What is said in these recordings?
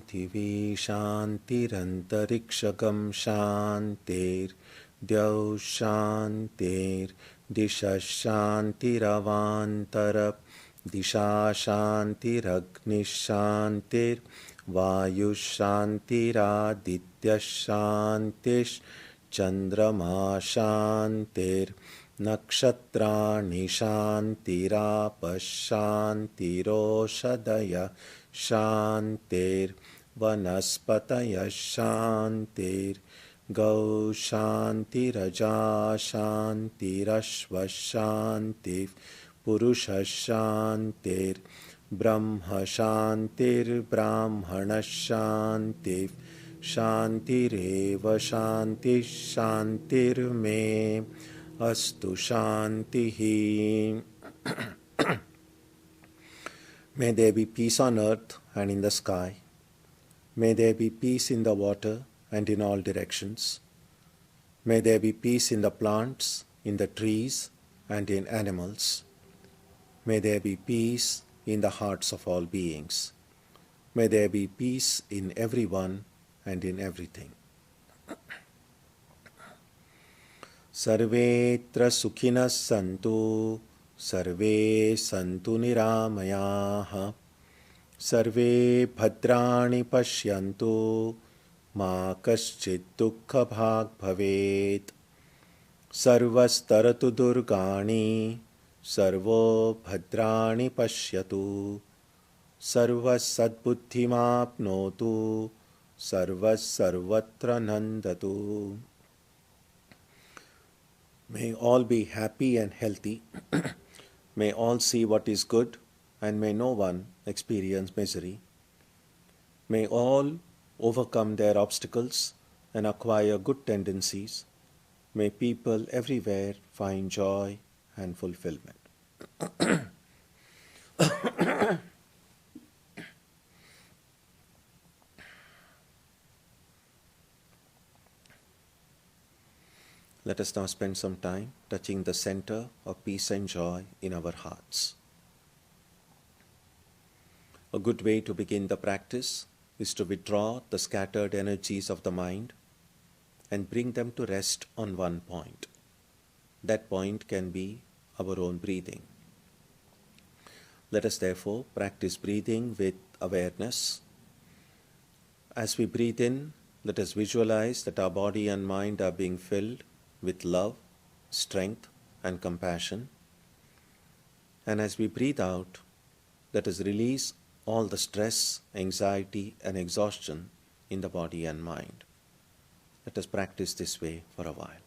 Prithvi Shantirantarikshakam Shantir Dyau Shantir Disha Shantiravantarap Disha Shantiragni Shantir Vayu Shantiraditya Shantish Chandrama Shantir Nakshatrani Shantirapashantiroshadaya Shantir Vanaspataya Shantir Gau Shantiraja Shantirashva Shantir Purusha Shantir Brahma Shantir Brahmana Shantir Shantireva Shanti Shantir Me Astu Shantihi. May there be peace on earth and in the sky. May there be peace in the water and in all directions. May there be peace in the plants, in the trees, and in animals. May there be peace in the hearts of all beings. May there be peace in everyone and in everything. Sarvetra sukhinas santu, sarve santu niramayaha, sarve bhadrani pashyantu, ma kaschid dukkha bhag bhavet, sarvastaratu durgani, sarvo bhadrani pashyatu, sarvas sadbuddhimapnotu, sarvas sarvatra nandatu. May all be happy and healthy. May all see what is good, and may no one experience misery. May all overcome their obstacles and acquire good tendencies. May people everywhere find joy and fulfillment. Let us now spend some time touching the center of peace and joy in our hearts. A good way to begin the practice is to withdraw the scattered energies of the mind and bring them to rest on one point. That point can be our own breathing. Let us therefore practice breathing with awareness. As we breathe in, let us visualize that our body and mind are being filled with love, strength, and compassion. And as we breathe out, let us release all the stress, anxiety, and exhaustion in the body and mind. Let us practice this way for a while.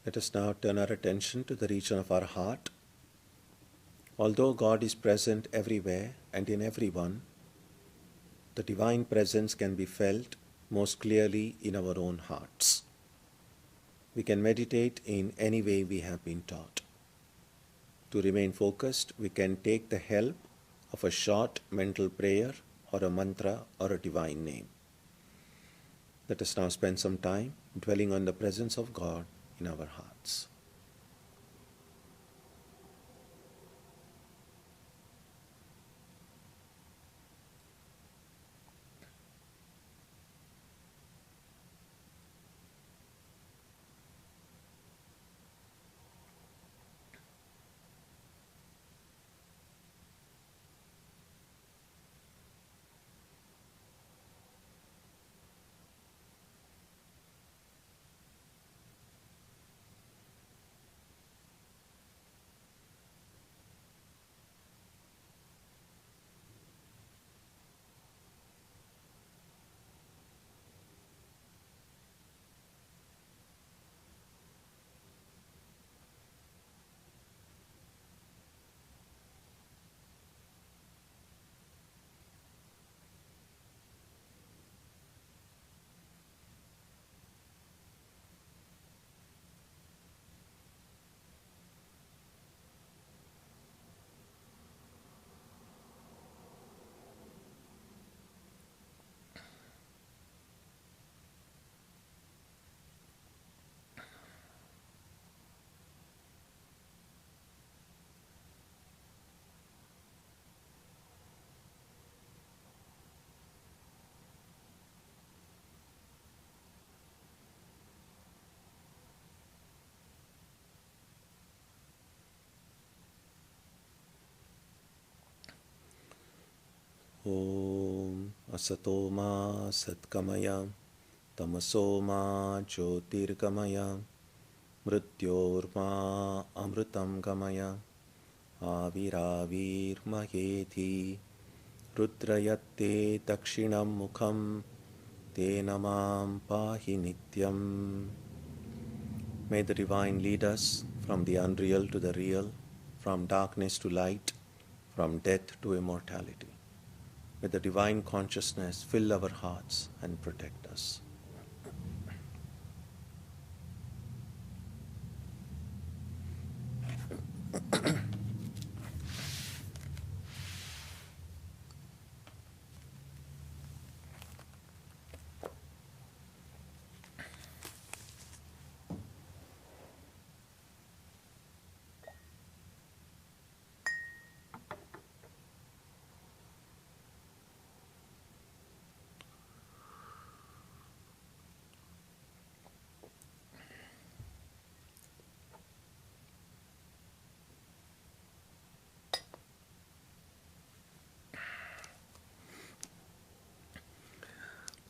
Let us now turn our attention to the region of our heart. Although God is present everywhere and in everyone, the divine presence can be felt most clearly in our own hearts. We can meditate in any way we have been taught. To remain focused, we can take the help of a short mental prayer or a mantra or a divine name. Let us now spend some time dwelling on the presence of God in our hearts. Om Asatoma Satkamaya Tamasoma Jyotirgamaya Mrityorma Amritam Gamaya Aviravirmaheti Rudrayatte Dakshinam Mukham Tenamam Pahi Nityam. May the Divine lead us from the unreal to the real, from darkness to light, from death to immortality. May the Divine Consciousness fill our hearts and protect us.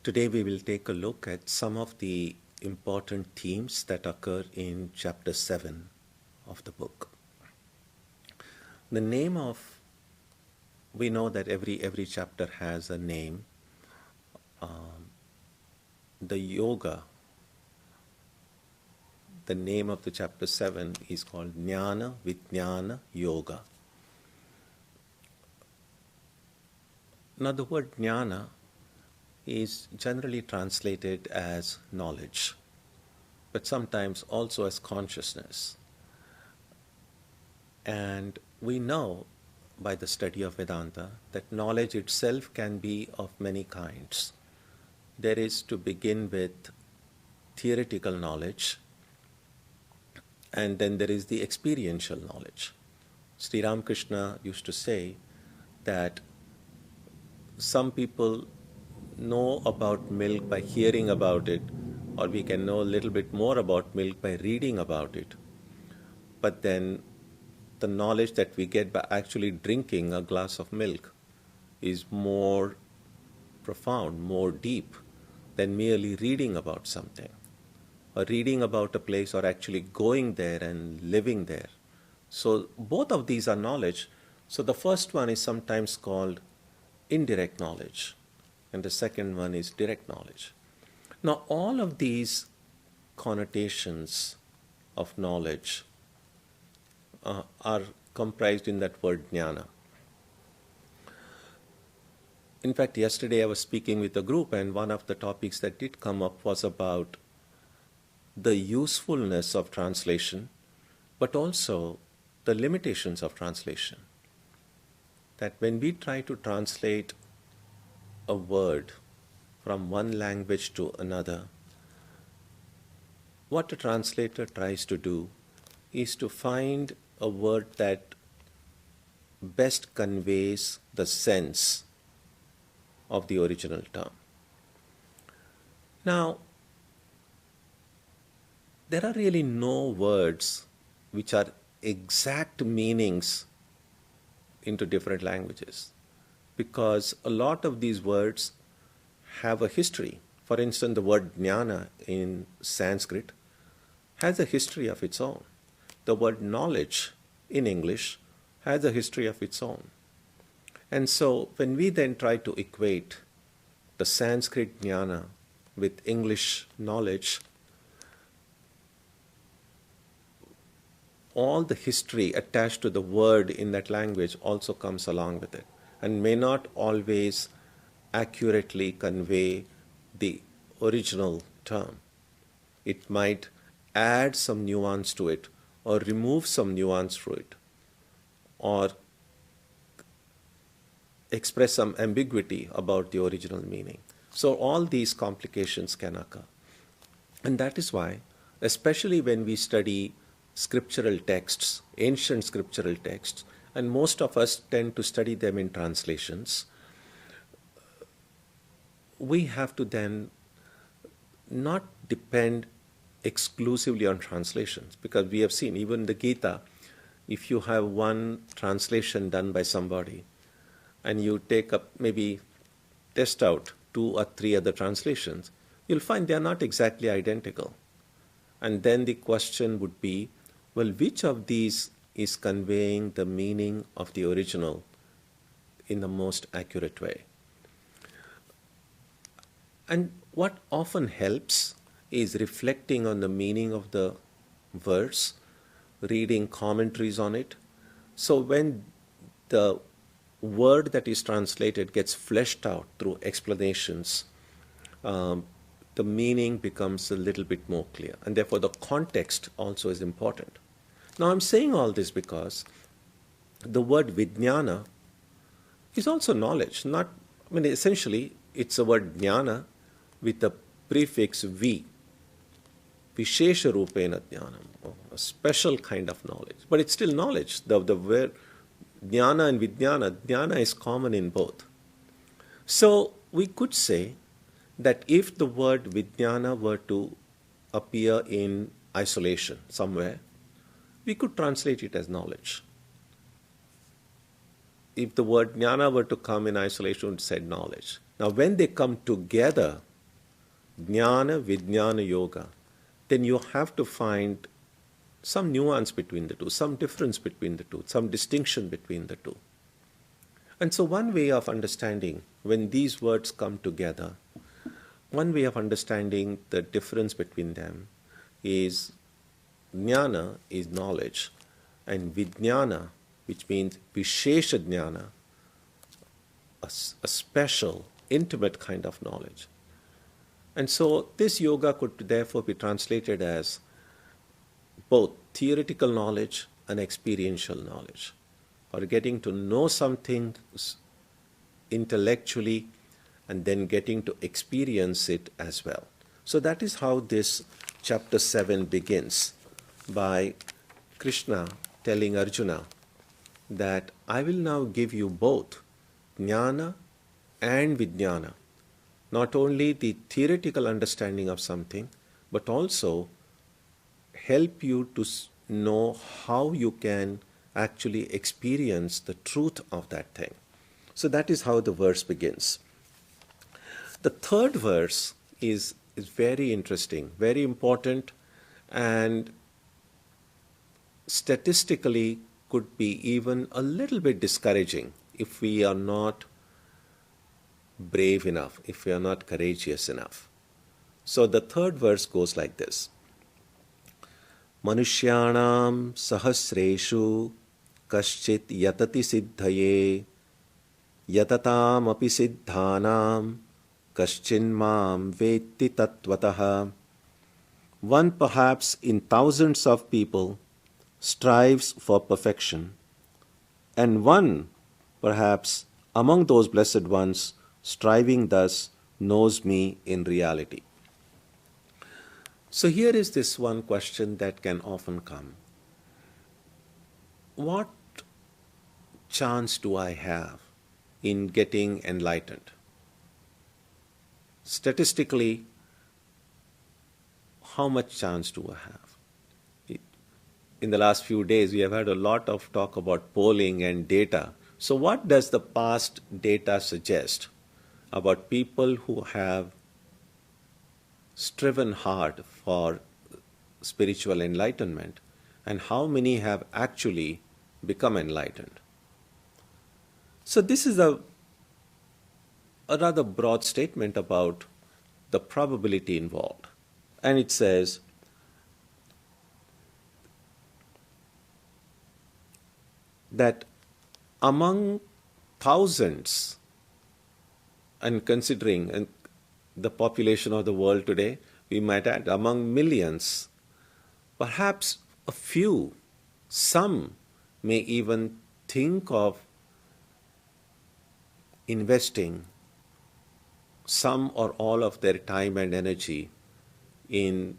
Today we will take a look at some of the important themes that occur in chapter 7 of the book. The name of, we know that every chapter has a name. The yoga, the name of the chapter 7 is called Nyana Vidyana Yoga. Now the word Nyana is generally translated as knowledge, but sometimes also as consciousness. And we know by the study of Vedanta that knowledge itself can be of many kinds. There is, to begin with, theoretical knowledge, and then there is the experiential knowledge. Sri Ramakrishna used to say that some people know about milk by hearing about it, or we can know a little bit more about milk by reading about it. But then the knowledge that we get by actually drinking a glass of milk is more profound, more deep than merely reading about something, or reading about a place, or actually going there and living there. So both of these are knowledge. So the first one is sometimes called indirect knowledge, and the second one is direct knowledge. Now, all of these connotations of knowledge are comprised in that word jnana. In fact, yesterday I was speaking with a group, and one of the topics that did come up was about the usefulness of translation, but also the limitations of translation. That when we try to translate a word from one language to another, what a translator tries to do is to find a word that best conveys the sense of the original term. Now, there are really no words which are exact meanings into different languages, because a lot of these words have a history. For instance, the word jnana in Sanskrit has a history of its own. The word knowledge in English has a history of its own. And so when we then try to equate the Sanskrit jnana with English knowledge, all the history attached to the word in that language also comes along with it, and may not always accurately convey the original term. It might add some nuance to it, or remove some nuance to it, or express some ambiguity about the original meaning. So all these complications can occur. And that is why, especially when we study scriptural texts, ancient scriptural texts, and most of us tend to study them in translations, we have to then not depend exclusively on translations, because we have seen even the Gita, if you have one translation done by somebody, and you take up, maybe test out 2 or 3 other translations, you'll find they are not exactly identical. And then the question would be, well, which of these is conveying the meaning of the original in the most accurate way? And what often helps is reflecting on the meaning of the verse, reading commentaries on it. So when the word that is translated gets fleshed out through explanations, the meaning becomes a little bit more clear. And therefore the context also is important. Now I'm saying all this because the word Vidyana is also knowledge. Essentially it's the word Nyana with the prefix V. Vishesha Rupena Jnanam, a special kind of knowledge. But it's still knowledge. The word Nyana and Vidyana, Jnana is common in both. So we could say that if the word Vidyana were to appear in isolation somewhere, we could translate it as knowledge. If the word Jnana were to come in isolation, it said knowledge. Now when they come together, Jnana, Vidyana, Yoga, then you have to find some nuance between the two, some difference between the two, some distinction between the two. And so one way of understanding when these words come together, one way of understanding the difference between them is Jnana is knowledge, and Vidyana, which means Vishesha Jnana, a special, intimate kind of knowledge. And so this yoga could therefore be translated as both theoretical knowledge and experiential knowledge, or getting to know something intellectually and then getting to experience it as well. So that is how this chapter 7 begins, by Krishna telling Arjuna that I will now give you both Nyana and Vidyana. Not only the theoretical understanding of something, but also help you to know how you can actually experience the truth of that thing. So that is how the verse begins. The third verse is very interesting, very important, and statistically could be even a little bit discouraging if we are not brave enough, if we are not courageous enough. So the third verse goes like this. Manushyanam sahasreshu kaschit yatati siddhaye yatatam api siddhanam kaschin mam vetti tattvataha. One perhaps in thousands of people strives for perfection, and one perhaps among those blessed ones striving thus knows me in reality. So here is this one question that can often come. What chance do I have in getting enlightened? Statistically, how much chance do I have? In the last few days, we have had a lot of talk about polling and data. So what does the past data suggest about people who have striven hard for spiritual enlightenment, and how many have actually become enlightened? So this is a rather broad statement about the probability involved. And it says, that among thousands, and considering the population of the world today, we might add among millions, perhaps a few, some may even think of investing some or all of their time and energy in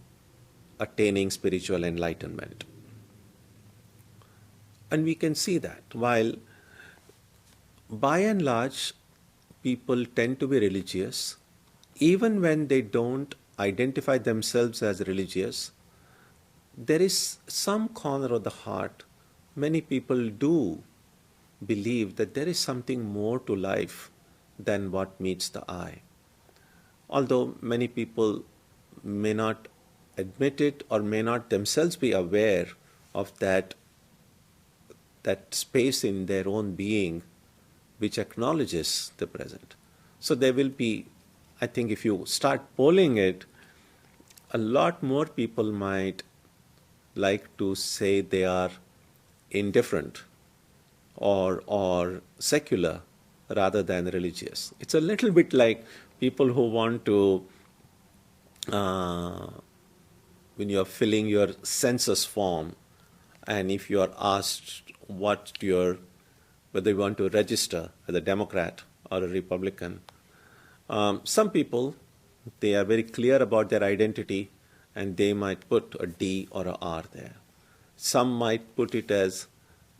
attaining spiritual enlightenment. And we can see that while by and large people tend to be religious, even when they don't identify themselves as religious, there is some corner of the heart, many people do believe that there is something more to life than what meets the eye. Although many people may not admit it or may not themselves be aware of that space in their own being which acknowledges the present. So there will be, I think if you start polling it, a lot more people might like to say they are indifferent or secular rather than religious. It's a little bit like people who want to, when you're filling your census form, and if you are asked whether you want to register as a Democrat or a Republican, some people, they are very clear about their identity and they might put a D or a R there. Some might put it as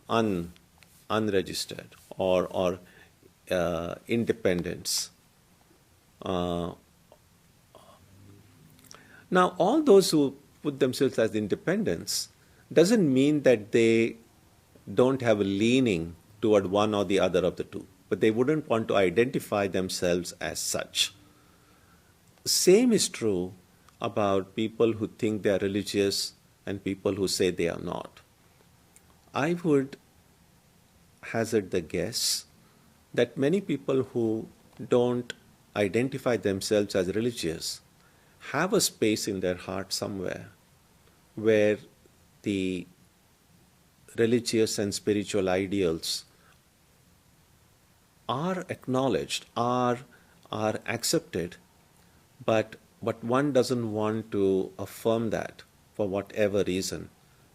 unregistered or independence. Now, all those who put themselves as independents doesn't mean that they don't have a leaning toward one or the other of the two, but they wouldn't want to identify themselves as such. Same is true about people who think they are religious and people who say they are not. I would hazard the guess that many people who don't identify themselves as religious have a space in their heart somewhere where the religious and spiritual ideals are acknowledged, are accepted, but one doesn't want to affirm that for whatever reason.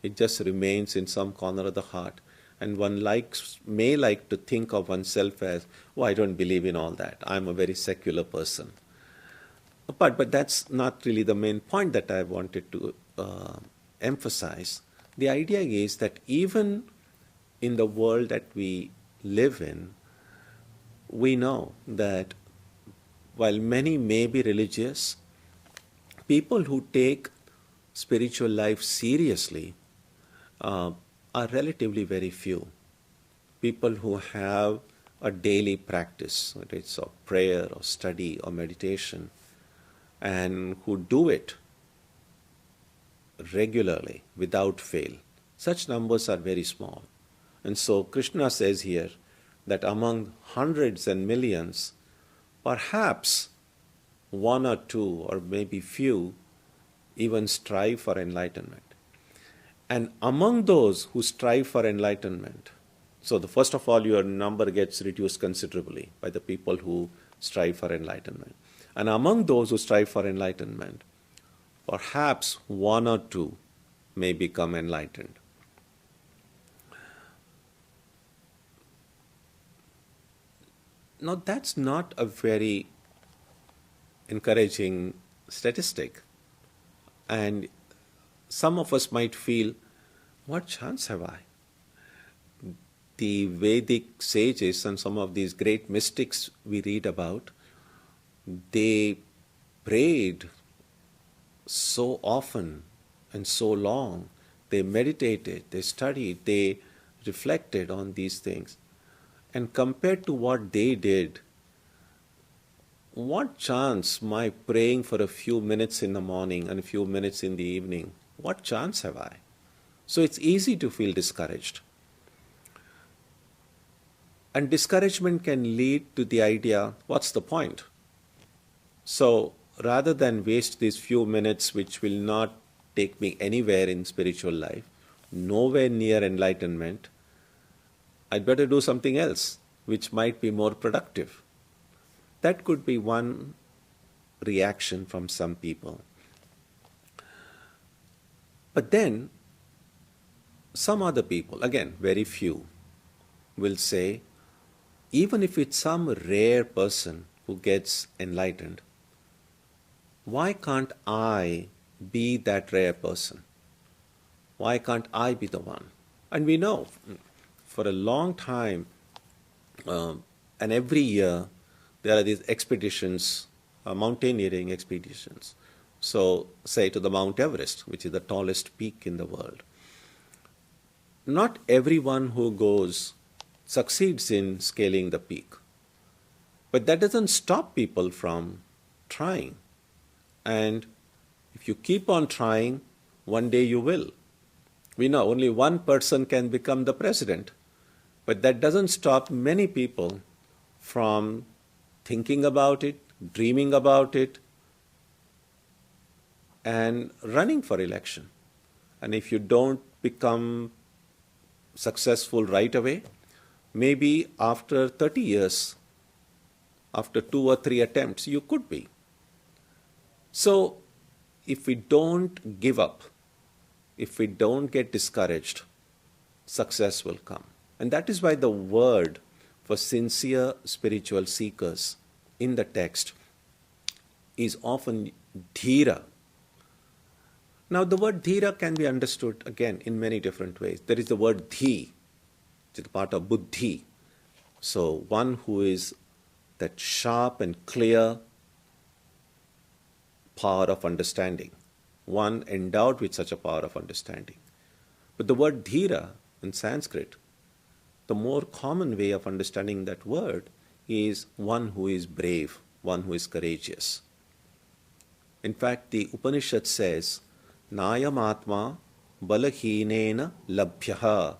It just remains in some corner of the heart, and one may like to think of oneself as, oh, I don't believe in all that. I'm a very secular person. But that's not really the main point that I wanted to emphasize. The idea is that even in the world that we live in, we know that while many may be religious, people who take spiritual life seriously are relatively very few. People who have a daily practice, whether it's of prayer or study or meditation, and who do it regularly without fail, such numbers are very small. And so Krishna says here that among hundreds and millions, perhaps one or two or maybe few even strive for enlightenment. And among those who strive for enlightenment, so first of all, your number gets reduced considerably by the people who strive for enlightenment. And among those who strive for enlightenment, perhaps one or two may become enlightened. Now, that's not a very encouraging statistic. And some of us might feel, what chance have I? The Vedic sages and some of these great mystics we read about, they prayed so often and so long. They meditated, they studied, they reflected on these things. And compared to what they did, what chance my praying for a few minutes in the morning and a few minutes in the evening, what chance have I? So it's easy to feel discouraged. And discouragement can lead to the idea, what's the point? So rather than waste these few minutes which will not take me anywhere in spiritual life, nowhere near enlightenment, I'd better do something else which might be more productive. That could be one reaction from some people. But then, some other people, again, very few, will say, even if it's some rare person who gets enlightened, why can't I be that rare person? Why can't I be the one? And we know, for a long time, and every year, there are these expeditions, mountaineering expeditions. So, say to the Mount Everest, which is the tallest peak in the world. Not everyone who goes succeeds in scaling the peak. But that doesn't stop people from trying. And if you keep on trying, one day you will. We know only one person can become the president, but that doesn't stop many people from thinking about it, dreaming about it, and running for election. And if you don't become successful right away, maybe after 30 years, after 2 or 3 attempts, you could be. So, if we don't give up, if we don't get discouraged, success will come. And that is why the word for sincere spiritual seekers in the text is often dhira. Now, the word dhira can be understood again in many different ways. There is the word dhi, which is part of buddhi. So, one who is that sharp and clear power of understanding, one endowed with such a power of understanding. But the word dhira in Sanskrit, the more common way of understanding that word is one who is brave, one who is courageous. In fact, the Upanishad says, Nayam Atma Balahinena Labhyaha.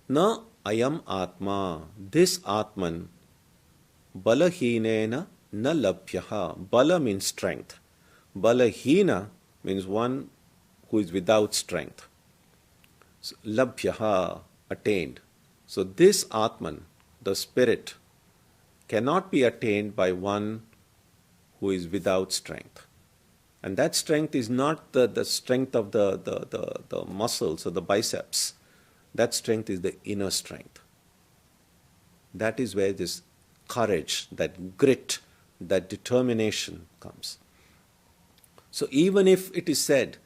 Na Ayam Atma, this Atman, Balahinena na Labhyaha. Bala means strength. Balahina means one who is without strength. So, Labhyaha, attained. So this Atman, the spirit, cannot be attained by one who is without strength. And that strength is not the strength of the muscles or the biceps. That strength is the inner strength. That is where this courage, that grit, that determination comes. So even if it is said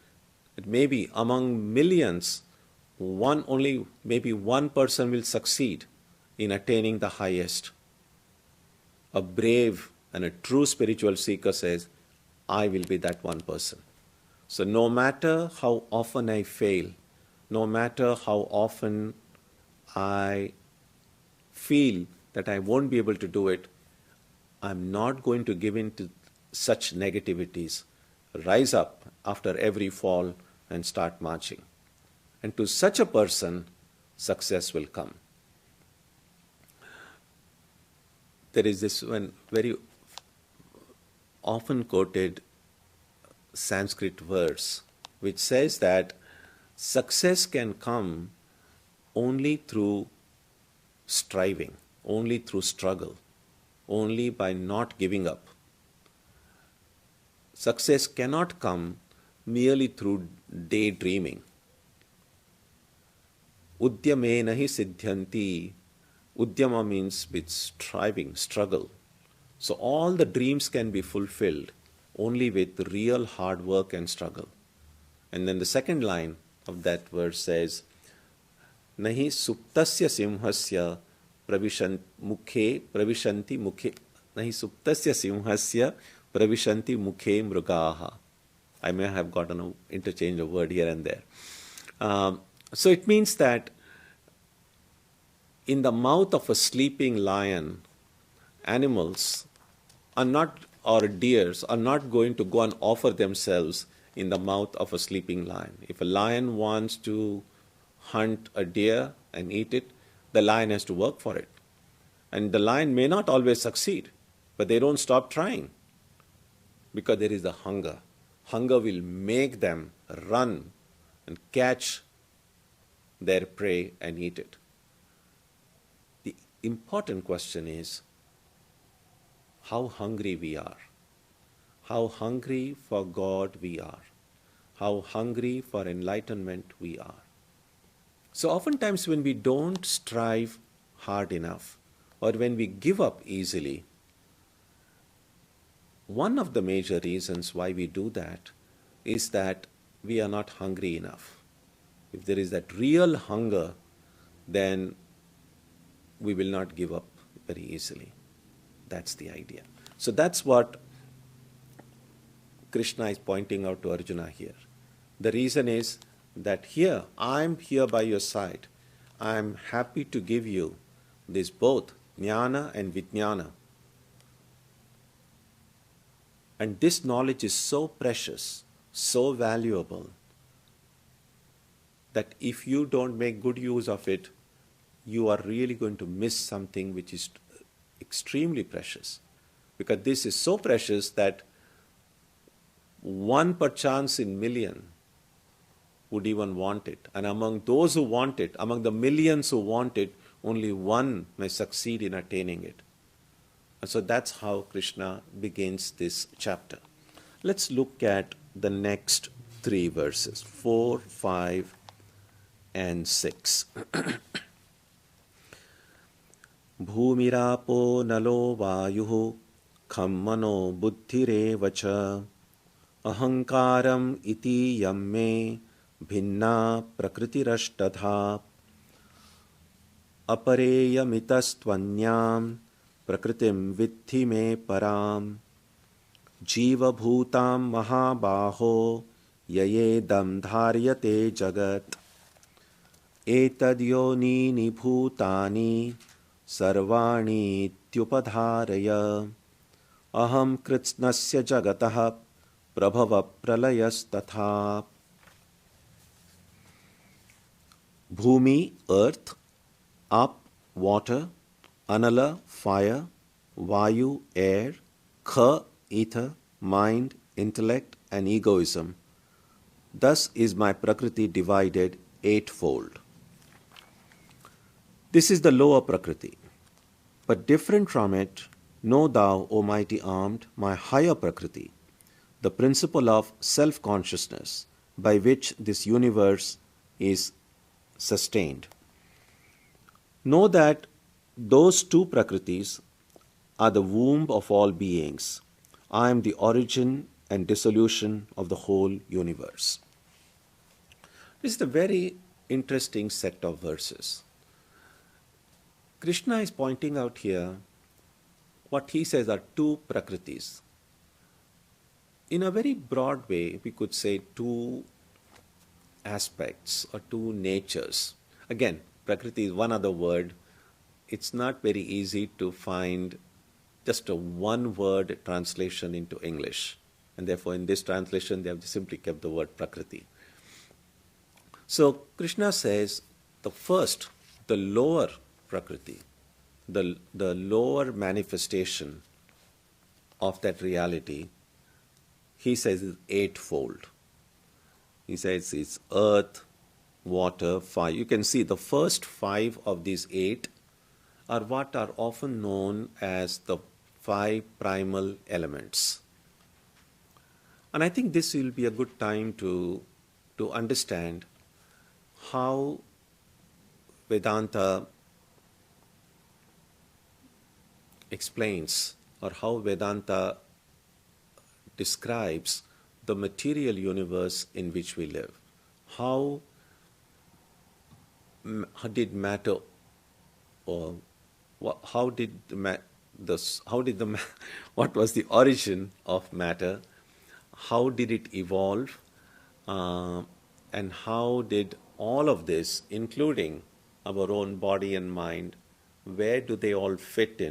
that maybe among millions, maybe one person will succeed in attaining the highest, a brave and a true spiritual seeker says, I will be that one person. So no matter how often I fail, no matter how often I feel that I won't be able to do it, I'm not going to give in to such negativities. Rise up after every fall and start marching. And to such a person, success will come. There is this one very often quoted Sanskrit verse which says that success can come only through striving, only through struggle, only by not giving up. Success cannot come merely through daydreaming. Udyamena hi siddhyanti. Udyama means with striving, struggle. So all the dreams can be fulfilled only with real hard work and struggle. And then the second line of that verse says, Nahi suptasya simhasya pravishanti mukhe. Nahi suptasya simhasya pravishanti mukhe mrugaha. I may have gotten an interchange of word here and there. So it means that in the mouth of a sleeping lion, animals are not, or deers are not going to go and offer themselves in the mouth of a sleeping lion. If a lion wants to hunt a deer and eat it, the lion has to work for it. And the lion may not always succeed, but they don't stop trying because there is a hunger. Hunger will make them run and catch their prey and eat it. The important question is how hungry we are, how hungry for God we are, how hungry for enlightenment we are. So oftentimes when we don't strive hard enough or when we give up easily, one of the major reasons why we do that is that we are not hungry enough. If there is that real hunger, then we will not give up very easily. That's the idea. So that's what Krishna is pointing out to Arjuna here. The reason is that here, I'm here by your side. I'm happy to give you this both Nyana and Vidyana. And this knowledge is so precious, so valuable, that if you don't make good use of it, you are really going to miss something which is extremely precious. Because this is so precious that one perchance in million would even want it. And among those who want it, among the millions who want it, only one may succeed in attaining it. And so that's how Krishna begins this chapter. Let's look at the next 3 verses, 4, 5, and 6. Bhumirapo nalo vayuhu khammano buddhirev cha ahankaram iti yamme bhinna prakritirashtadha apareyamitastvanyam prakritim vidhi me param jiva bhutam mahabaho yayedam dharyate jagat etadhyonini bhutani sarvani tyupadharaya aham kritsnasya jagatah prabhava pralayas-tatha. Bhumi, earth; up, water; anala, fire; vayu, air; kha, ether; mind, intellect, and egoism. Thus is my Prakriti divided eightfold. This is the lower Prakriti. But different from it, know thou, O mighty armed, my higher Prakriti, the principle of self-consciousness by which this universe is sustained. Know that those 2 Prakritis are the womb of all beings. I am the origin and dissolution of the whole universe. This is a very interesting set of verses. Krishna is pointing out here what he says are 2 Prakritis. In a very broad way, we could say 2 aspects or 2 natures. Again, Prakriti is one other word. It's not very easy to find just a one-word translation into English. And therefore, in this translation, they have simply kept the word Prakriti. So, Krishna says the first, the lower Prakriti, the lower manifestation of that reality, he says is eightfold. He says it's earth, water, fire. You can see the first 5 of these 8 are what are often known as the 5 primal elements. And I think this will be a good time to understand how Vedanta explains or how Vedanta describes the material universe in which we live. How did matter, or what was the origin of matter? How did it evolve? And how did all of this, including our own body and mind, where do they all fit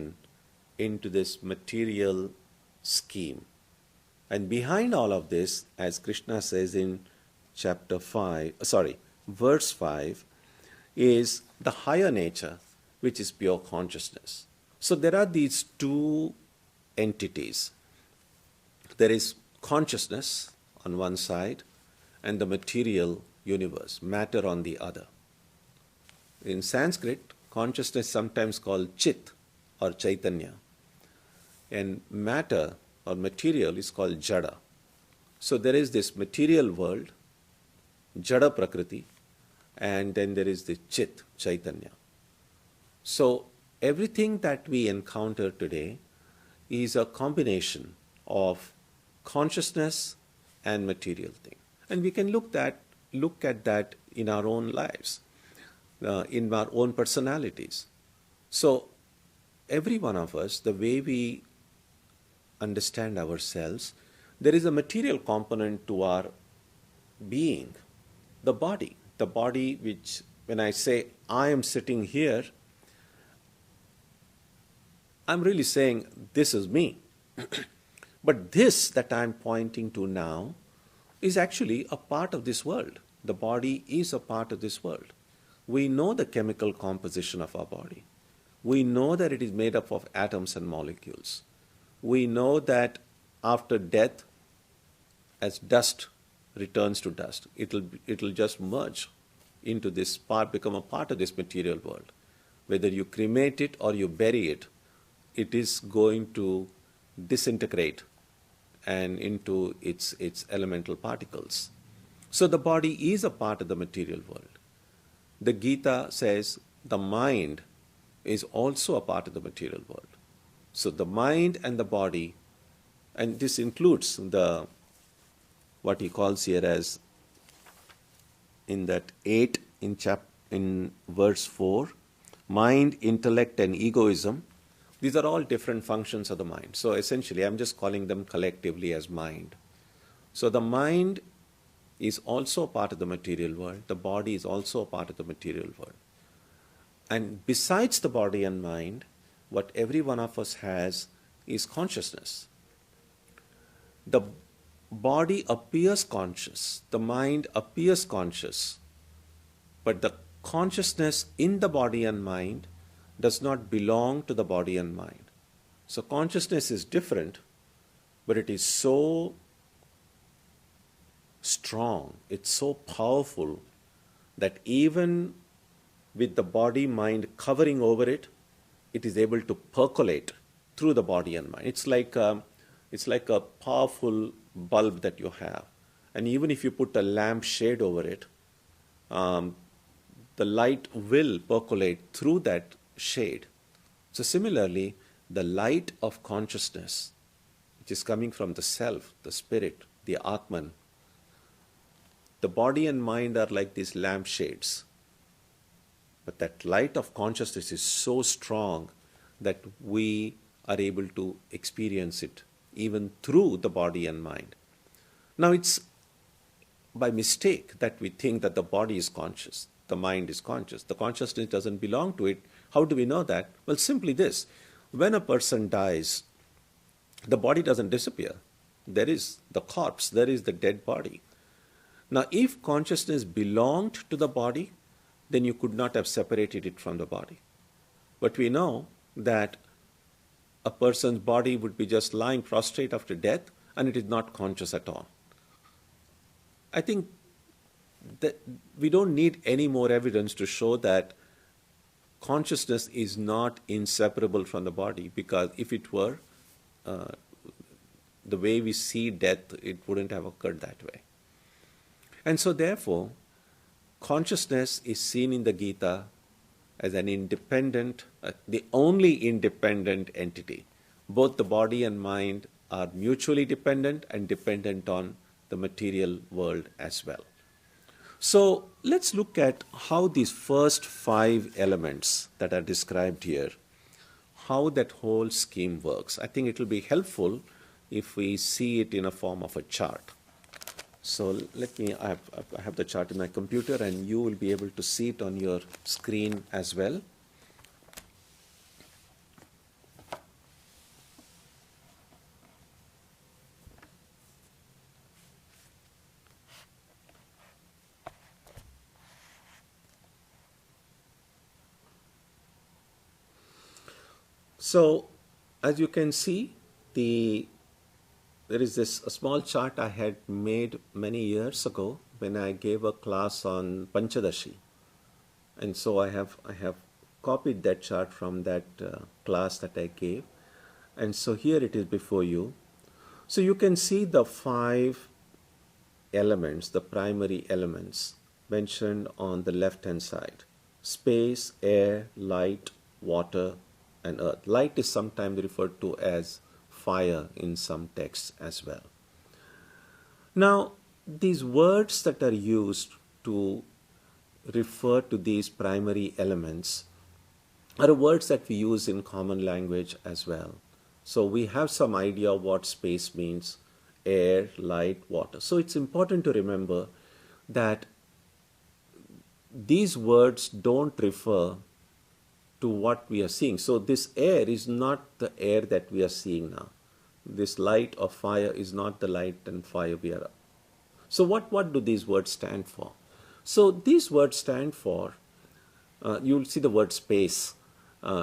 into this material scheme? And behind all of this, as Krishna says in verse 5, is the higher nature, which is pure consciousness. So there are these 2 entities. There is consciousness on one side and the material universe, matter on the other. In Sanskrit, consciousness is sometimes called Chit or Chaitanya, and matter or material is called Jada. So there is this material world, Jada Prakriti, and then there is the Chit, Chaitanya. So everything that we encounter today is a combination of consciousness and material thing. And we can look at that in our own lives, in our own personalities. So every one of us, the way we understand ourselves, there is a material component to our being, the body which, when I say I am sitting here, I'm really saying this is me. But this that I'm pointing to now is actually a part of this world. The body is a part of this world. We know the chemical composition of our body. We know that it is made up of atoms and molecules. We know that after death, as dust returns to dust, it'll just merge into this part, become a part of this material world. Whether you cremate it or you bury it, it is going to disintegrate and into its elemental particles. So the body is a part of the material world. The Gita says the mind is also a part of the material world. So the mind and the body, and this includes what he calls here as in that 8 in verse 4, mind, intellect and egoism. These are all different functions of the mind. So essentially I'm just calling them collectively as mind. So the mind is also a part of the material world. The body is also a part of the material world. And besides the body and mind, what every one of us has is consciousness. The body appears conscious, the mind appears conscious, but the consciousness in the body and mind does not belong to the body and mind. So consciousness is different, but it is so strong, it's so powerful that even with the body-mind covering over it, it is able to percolate through the body and mind. It's like a powerful bulb that you have. And even if you put a lamp shade over it, the light will percolate through that shade. So similarly, the light of consciousness, which is coming from the self, the spirit, the Atman, the body and mind are like these lamp shades. But that light of consciousness is so strong that we are able to experience it even through the body and mind. Now it's by mistake that we think that the body is conscious, the mind is conscious. The consciousness doesn't belong to it. How do we know that? Well, simply this. When a person dies, the body doesn't disappear. There is the corpse, there is the dead body. Now, if consciousness belonged to the body, then you could not have separated it from the body. But we know that a person's body would be just lying prostrate after death and it is not conscious at all. I think that we don't need any more evidence to show that consciousness is not inseparable from the body, because if it were, the way we see death, it wouldn't have occurred that way. And so therefore, consciousness is seen in the Gita as an independent, the only independent entity. Both the body and mind are mutually dependent and dependent on the material world as well. So let's look at how these first 5 elements that are described here, how that whole scheme works. I think it will be helpful if we see it in a form of a chart. So I have the chart in my computer and you will be able to see it on your screen as well. So as you can see, there is a small chart I had made many years ago when I gave a class on Panchadashi. And so I have copied that chart from that class that I gave. And so here it is before you. So you can see the 5 elements, the primary elements mentioned on the left-hand side. Space, air, light, water, and earth. Light is sometimes referred to as fire in some texts as well. Now, these words that are used to refer to these primary elements are words that we use in common language as well. So we have some idea of what space means, air, light, water. So it's important to remember that these words don't refer to what we are seeing. So this air is not the air that we are seeing now. This light or fire is not the light and fire we are. So what do these words stand for? So these words stand for, you'll see the word space.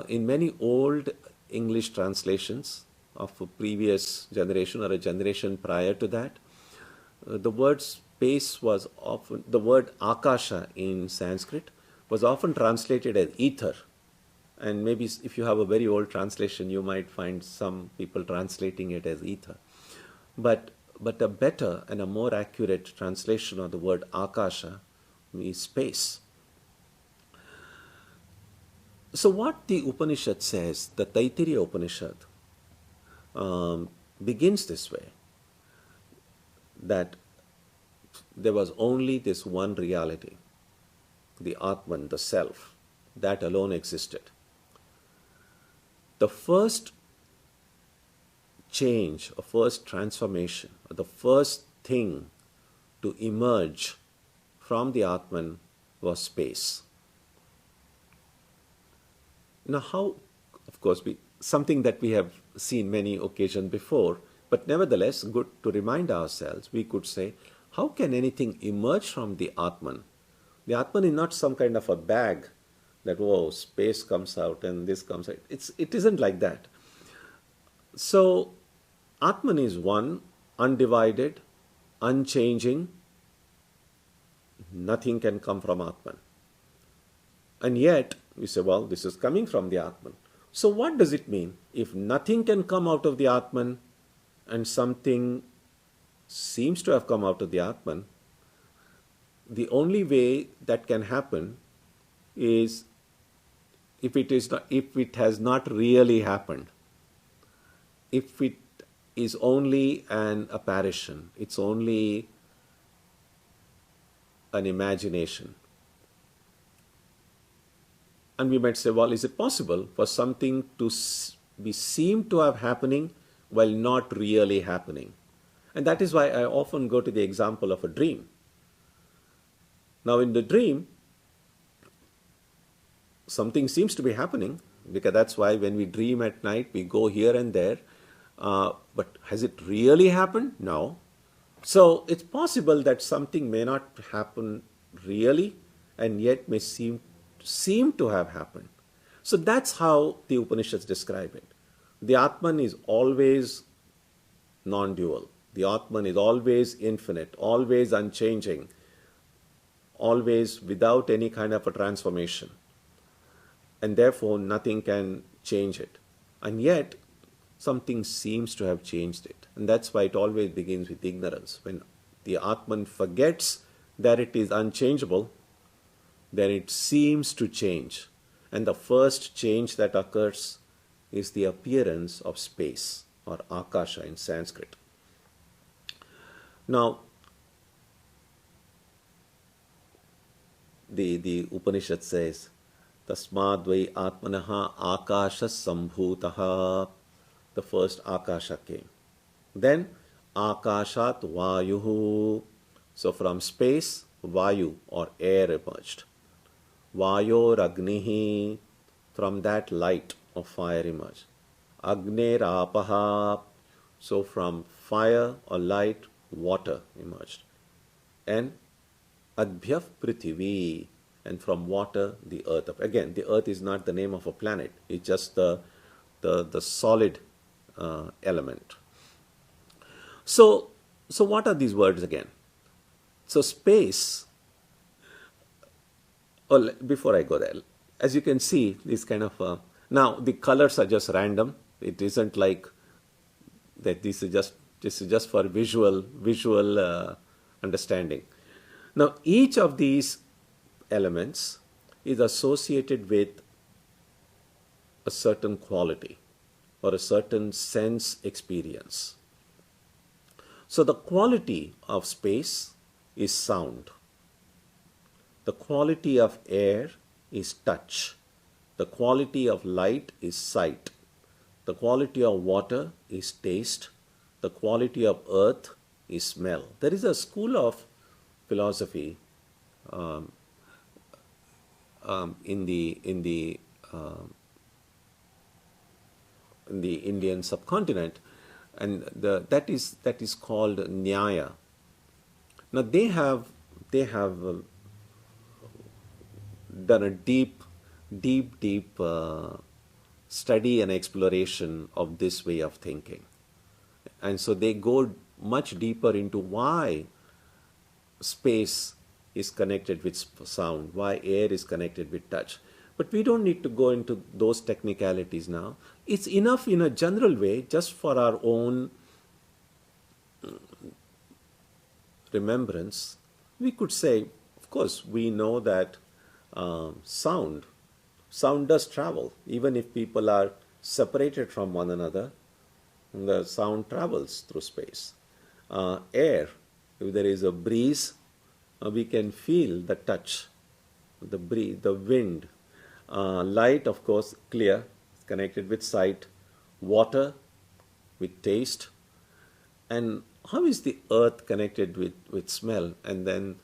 In many old English translations of a previous generation or a generation prior to that, the word space was often, the word akasha in Sanskrit was often translated as ether. And maybe if you have a very old translation, you might find some people translating it as ether. But a better and a more accurate translation of the word akasha is space. So what the Upanishad says, the Taittiriya Upanishad, begins this way, that there was only this one reality, the Atman, the Self, that alone existed. The first change, or first transformation, or the first thing to emerge from the Atman was space. Now how, of course, something that we have seen many occasions before, but nevertheless good to remind ourselves, we could say, how can anything emerge from the Atman? The Atman is not some kind of a bag that, whoa, space comes out and this comes out. It isn't like that. So Atman is one, undivided, unchanging. Nothing can come from Atman. And yet, we say, well, this is coming from the Atman. So what does it mean? If nothing can come out of the Atman and something seems to have come out of the Atman, the only way that can happen is if it has not really happened. If it is only an apparition, it's only an imagination. And we might say, well, is it possible for something to be seen to have happening while not really happening? And that is why I often go to the example of a dream. Now in the dream, something seems to be happening, because that's why when we dream at night, we go here and there. But has it really happened? No. So it's possible that something may not happen really, and yet may seem to have happened. So that's how the Upanishads describe it. The Atman is always non-dual. The Atman is always infinite, always unchanging, always without any kind of a transformation. And therefore nothing can change it. And yet something seems to have changed it. And that's why it always begins with ignorance. When the Atman forgets that it is unchangeable, then it seems to change. And the first change that occurs is the appearance of space, or akasha in Sanskrit. Now, the Upanishad says, Tasmadvai Atmanaha Akasha Sambhutaha. The first Akasha came. Then Akashat Vayuhu. So from space, Vayu or air emerged. Vayor Agnihi. From that light of fire emerged. Agner Apaha. So from fire or light, water emerged. And Adbhyav Prithivi. And from water, the earth. Again, the earth is not the name of a planet. It's just the solid element. So what are these words again? So space, before I go there, as you can see, this kind of, now the colors are just random. It isn't like that this is just for visual understanding. Now each of these elements is associated with a certain quality or a certain sense experience. So the quality of space is sound. The quality of air is touch. The quality of light is sight. The quality of water is taste. The quality of earth is smell. There is a school of philosophy in the Indian subcontinent, and that is called Nyaya. Now they have done a deep study and exploration of this way of thinking, and so they go much deeper into why space is connected with sound, why air is connected with touch. But we don't need to go into those technicalities now. It's enough in a general way, just for our own remembrance. We could say, of course, we know that sound does travel. Even if people are separated from one another, the sound travels through space. Air, if there is a breeze, we can feel the touch, the breeze, the wind. Light, of course, clear, connected with sight. Water, with taste. And how is the earth connected with smell? And then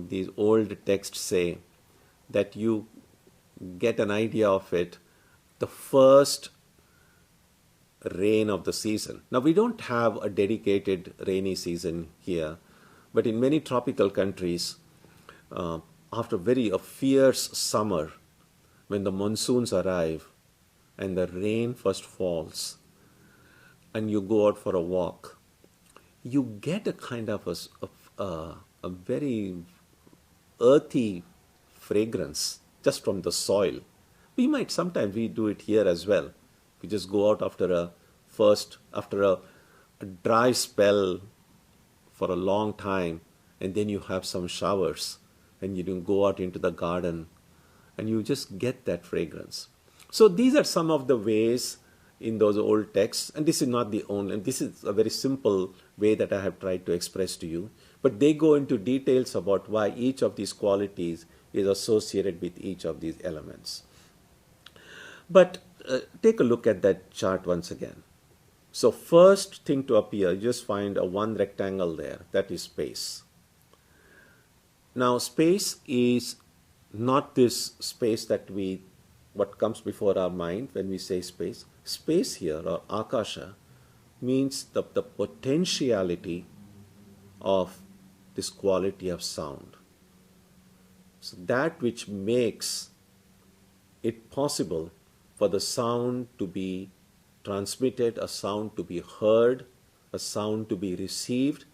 these old texts say that you get an idea of it the first rain of the season. Now, we don't have a dedicated rainy season here, but in many tropical countries, after a fierce summer, when the monsoons arrive and the rain first falls and you go out for a walk, you get a kind of a very earthy fragrance just from the soil. Sometimes we do it here as well. We just go out after a dry spell for a long time, and then you have some showers, and you can go out into the garden, and you just get that fragrance. So these are some of the ways in those old texts, and this is not the only, and this is a very simple way that I have tried to express to you, but they go into details about why each of these qualities is associated with each of these elements. But take a look at that chart once again. So first thing to appear, you just find a one rectangle there, that is space. Now space is not this space what comes before our mind when we say space. Space here, or akasha, means the potentiality of this quality of sound. So that which makes it possible for the sound to be transmitted, a sound to be heard, a sound to be received,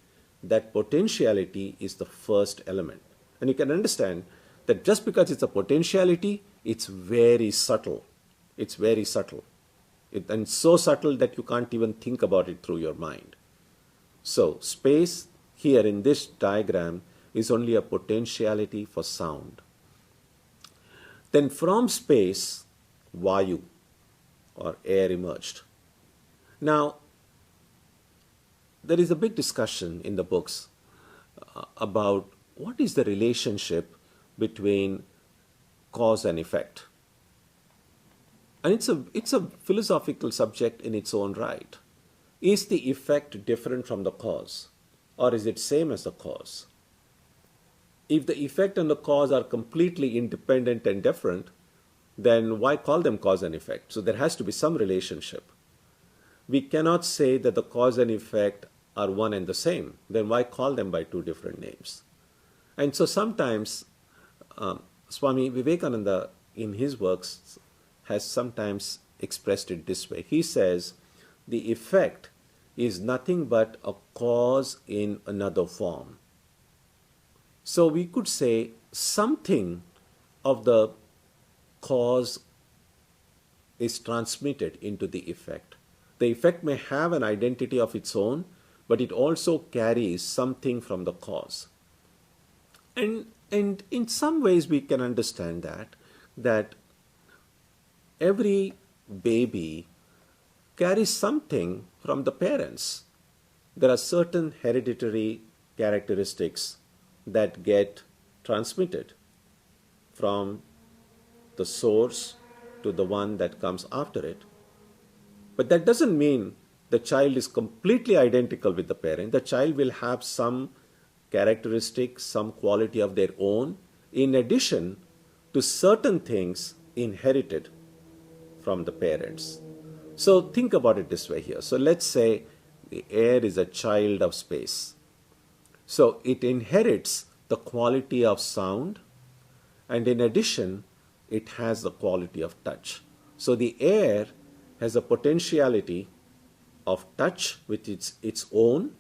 that potentiality is the first element. And you can understand that just because it's a potentiality, it's very subtle. It's very subtle. And so subtle that you can't even think about it through your mind. So space here in this diagram is only a potentiality for sound. Then from space, Vayu, or air, emerged. Now, there is a big discussion in the books about what is the relationship between cause and effect. And it's a philosophical subject in its own right. Is the effect different from the cause, or is it same as the cause? If the effect and the cause are completely independent and different, then why call them cause and effect? So there has to be some relationship. We cannot say that the cause and effect are one and the same. Then why call them by two different names? And so sometimes Swami Vivekananda in his works has sometimes expressed it this way. He says the effect is nothing but a cause in another form. So we could say something of the cause is transmitted into the effect. The effect may have an identity of its own, but it also carries something from the cause. And in some ways we can understand that every baby carries something from the parents. There are certain hereditary characteristics that get transmitted from the source to the one that comes after it. But that doesn't mean the child is completely identical with the parent. The child will have some characteristic, some quality of their own, in addition to certain things inherited from the parents. So think about it this way here. So let's say the air is a child of space. So it inherits the quality of sound, and in addition, it has the quality of touch. So the air has a potentiality of touch with its own,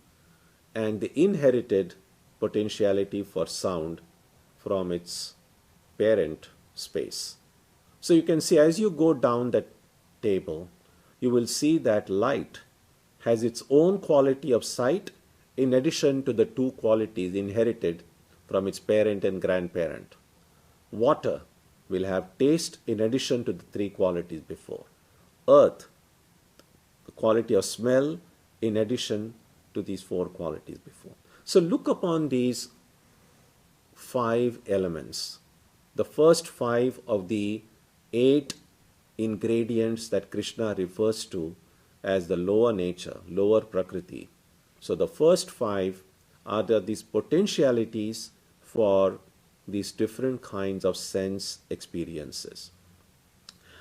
and the inherited potentiality for sound from its parent space. So you can see as you go down that table, you will see that light has its own quality of sight in addition to the two qualities inherited from its parent and grandparent. Water will have taste in addition to the three qualities before. Earth, the quality of smell in addition to these four qualities before. So look upon these 5 elements. The first 5 of the 8 ingredients that Krishna refers to as the lower nature, lower prakriti. So the first 5 are these potentialities for these different kinds of sense experiences.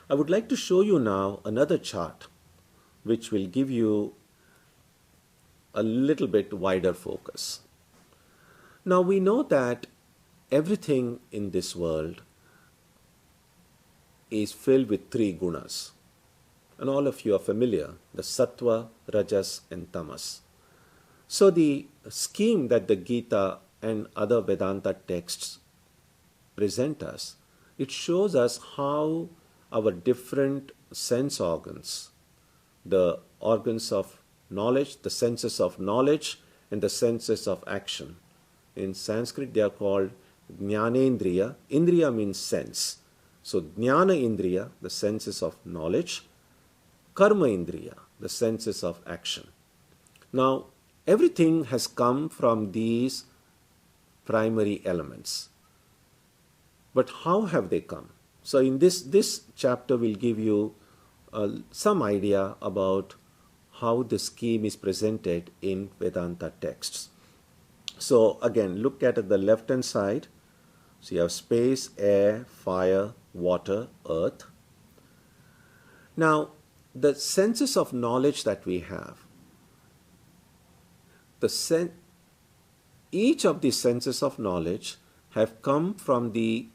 I would like to show you now another chart which will give you a little bit wider focus. Now we know that everything in this world is filled with 3 gunas. And all of you are familiar, the sattva, rajas and tamas. So the scheme that the Gita and other Vedanta texts present us, it shows us how our different sense organs, the organs of knowledge, the senses of knowledge and the senses of action. In Sanskrit they are called Jnanendriya. Indriya means sense. So Jnana Indriya, the senses of knowledge, Karma Indriya, the senses of action. Now everything has come from these primary elements. But how have they come? So in this chapter will give you some idea about how the scheme is presented in Vedanta texts. So again, look at the left hand side. So you have space, air, fire, water, earth. Now the senses of knowledge that we have, each of these senses of knowledge have come from the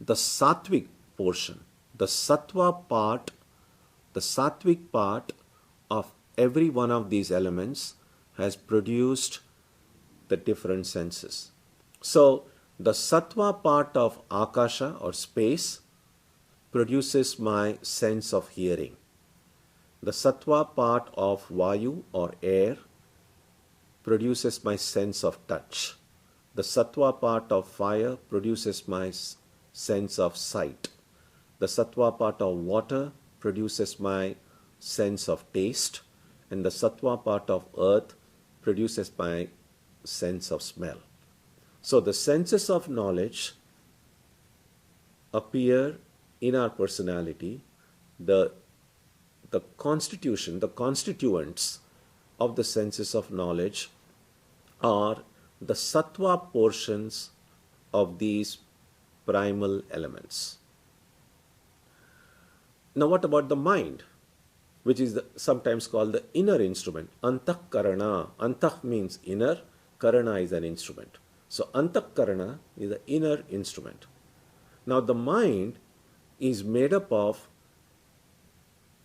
sattvic portion, the sattva part, the sattvic part of every one of these elements has produced the different senses. So the sattva part of akasha or space produces my sense of hearing. The sattva part of vayu or air produces my sense of touch. The sattva part of fire produces my sense of sight. The sattva part of water produces my sense of taste. And the sattva part of earth produces my sense of smell. So the senses of knowledge appear in our personality. The constitution, the constituents of the senses of knowledge are the sattva portions of these primal elements. Now what about the mind, which is sometimes called the inner instrument? Antahkarana. Antah means inner, karana is an instrument. So antahkarana is the inner instrument. Now the mind is made up of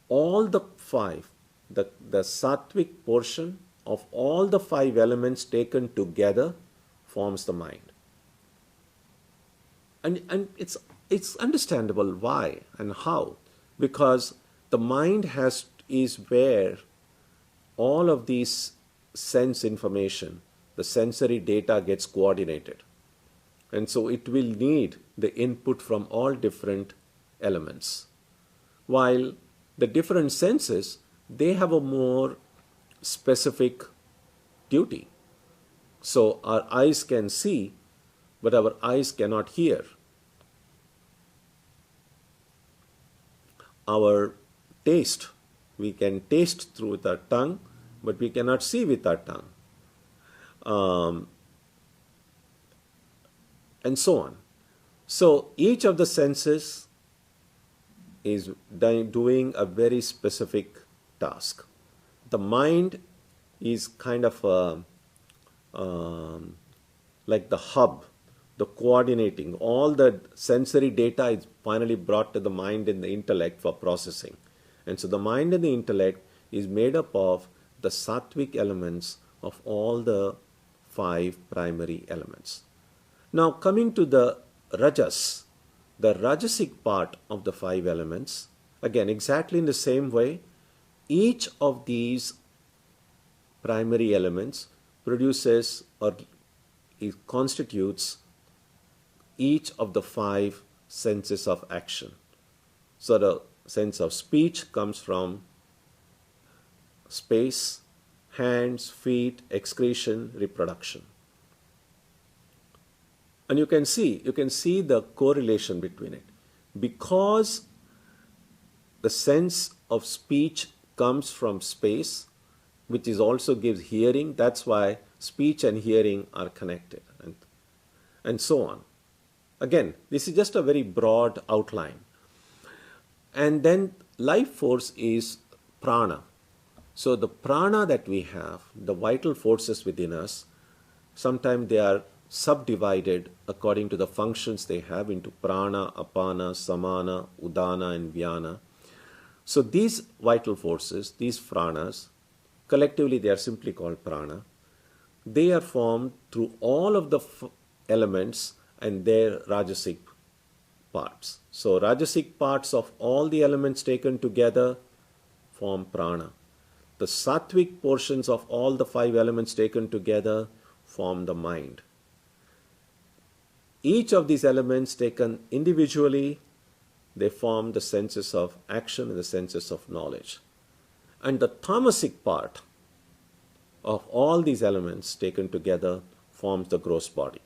all the 5, the sattvic portion of all the 5 elements taken together forms the mind. And it's understandable why and how, because the mind is where all of these sense information, the sensory data gets coordinated. And so it will need the input from all different elements. While the different senses, they have a more specific duty. So our eyes can see, but our eyes cannot hear. Our taste, we can taste through with our tongue, but we cannot see with our tongue. And so on. So each of the senses is doing a very specific task. The mind is kind of like the hub, the coordinating. All the sensory data is finally brought to the mind and the intellect for processing. And so the mind and the intellect is made up of the sattvic elements of all the 5 primary elements. Now coming to the rajas, the rajasic part of the 5 elements, again exactly in the same way, each of these primary elements produces or it constitutes each of the 5 senses of action. So the sense of speech comes from space, hands, feet, excretion, reproduction. And you can see the correlation between it. Because the sense of speech comes from space, which is also gives hearing, that's why speech and hearing are connected, and so on. Again, this is just a very broad outline. And then life force is prana. So the prana that we have, the vital forces within us, sometimes they are subdivided according to the functions they have into prana, apana, samana, udana and vyana. So these vital forces, these pranas, collectively they are simply called prana. They are formed through all of the elements and their rajasic parts. So rajasic parts of all the elements taken together form prana. The sattvic portions of all the 5 elements taken together form the mind. Each of these elements taken individually, they form the senses of action and the senses of knowledge. And the Thomasic part of all these elements taken together forms the gross body.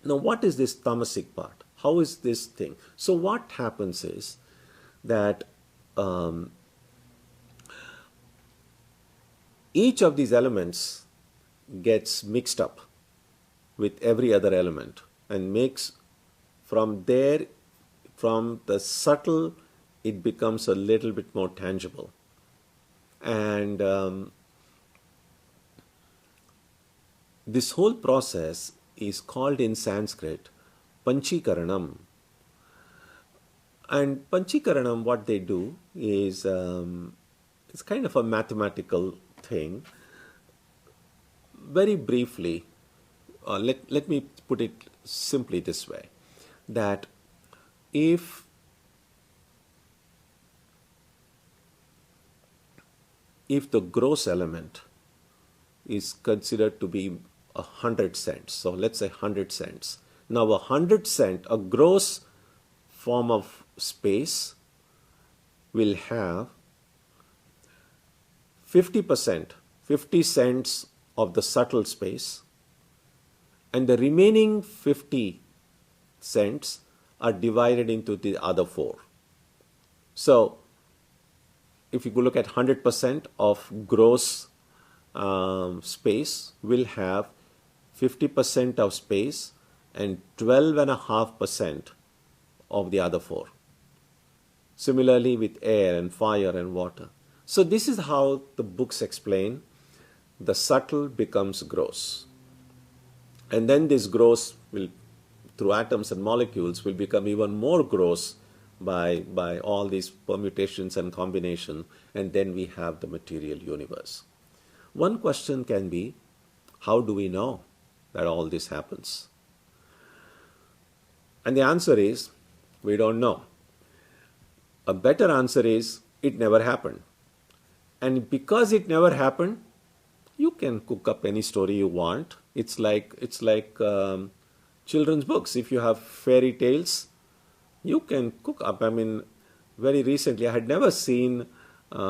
Now what is this Thomasic part? How is this thing? So what happens is that each of these elements gets mixed up with every other element and makes from there, from the subtle, it becomes a little bit more tangible. And this whole process is called in Sanskrit Panchikaranam. And Panchikaranam, what they do is it's kind of a mathematical thing. Very briefly, let me put it simply this way, that if the gross element is considered to be 100 cents, so let's say 100 cents. Now 100 cent, a gross form of space will have 50%, 50 cents of the subtle space, and the remaining 50 cents are divided into the other 4. So if you look at 100% of gross space, will have 50% of space and 12.5% of the other 4. Similarly with air and fire and water. So this is how the books explain the subtle becomes gross. And then this gross will, through atoms and molecules, will become even more gross by all these permutations and combination, and then we have the material universe. One question can be, how do we know that all this happens? And the answer is, we don't know. A better answer is, it never happened. And because it never happened, you can cook up any story you want. It's like children's books. If you have fairy tales, you can cook up. I mean, very recently, I had never seen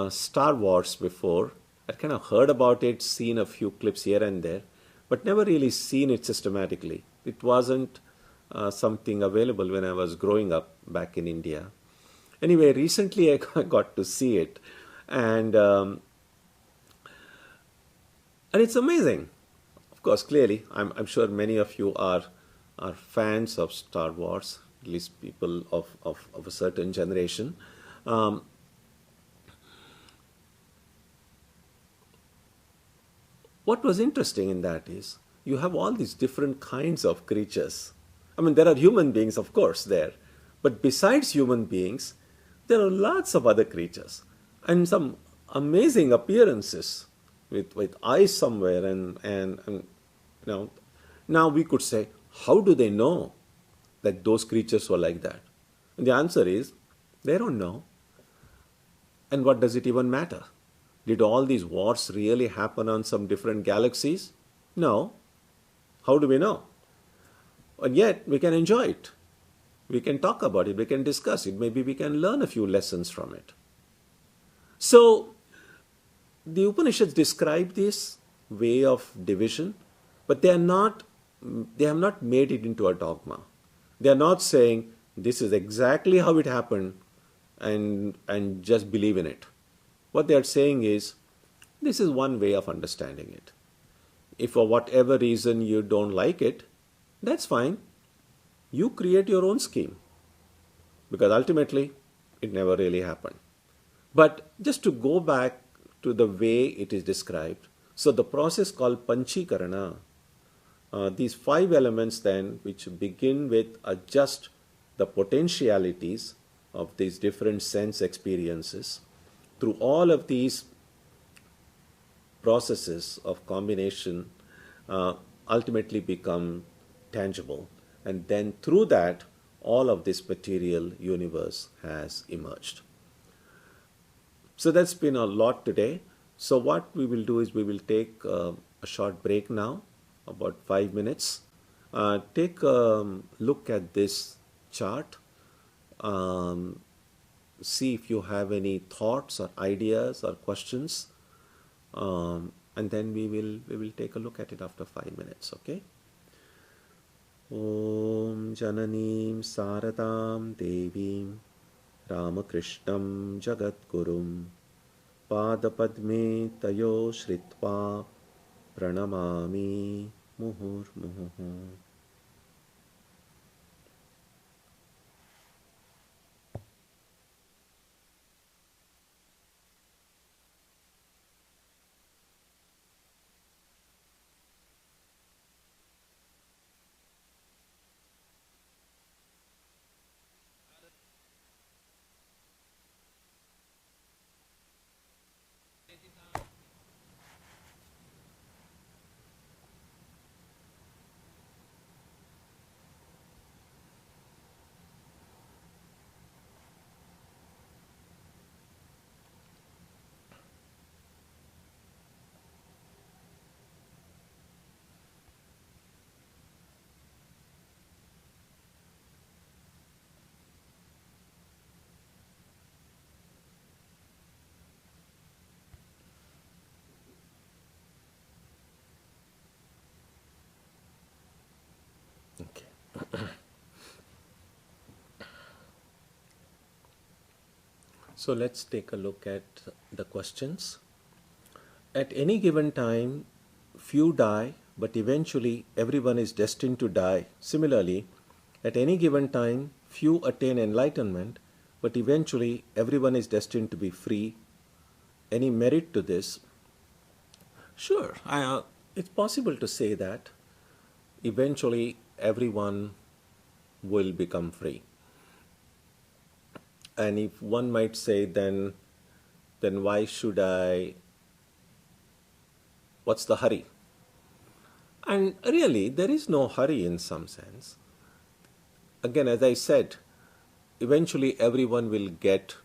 Star Wars before. I'd kind of heard about it, seen a few clips here and there, but never really seen it systematically. It wasn't something available when I was growing up back in India. Anyway, recently I got to see it, and it's amazing. Of course, clearly, I'm sure many of you are fans of Star Wars. at least people of a certain generation. Um, what was interesting in that is you have all these different kinds of creatures. I mean, there are human beings, of course, there. But besides human beings, there are lots of other creatures and some amazing appearances with eyes somewhere and you know. Now we could say, how do they know that those creatures were like that? And the answer is, they don't know. And what does it even matter? Did all these wars really happen on some different galaxies? No. How do we know? And yet we can enjoy it. We can talk about it. We can discuss it. Maybe we can learn a few lessons from it. So the Upanishads describe this way of division, but they have not made it into a dogma. They are not saying this is exactly how it happened and just believe in it. What they are saying is, this is one way of understanding it. If for whatever reason you don't like it, that's fine. You create your own scheme. Because ultimately, it never really happened. But just to go back to the way it is described, so the process called Panchikarana, these 5 elements then, which begin with just the potentialities of these different sense experiences, through all of these processes of combination, ultimately become tangible. And then through that, all of this material universe has emerged. So that's been a lot today. So what we will do is we will take a short break now, about 5 minutes. Take a look at this chart. See if you have any thoughts or ideas or questions, and then we will take a look at it after 5 minutes. Okay. Om Jananim Saradam Devim Ramakrishnam Jagatgurum Padapadme Tayo Shritva Pranamami Muhurmuhu. Okay. So let's take a look at the questions. At any given time, few die, but eventually everyone is destined to die. Similarly, at any given time, few attain enlightenment, but eventually everyone is destined to be free. Any merit to this? Sure, it's possible to say that eventually everyone will become free. And if one might say, then why should what's the hurry? And really, there is no hurry in some sense. Again, as I said, eventually everyone will get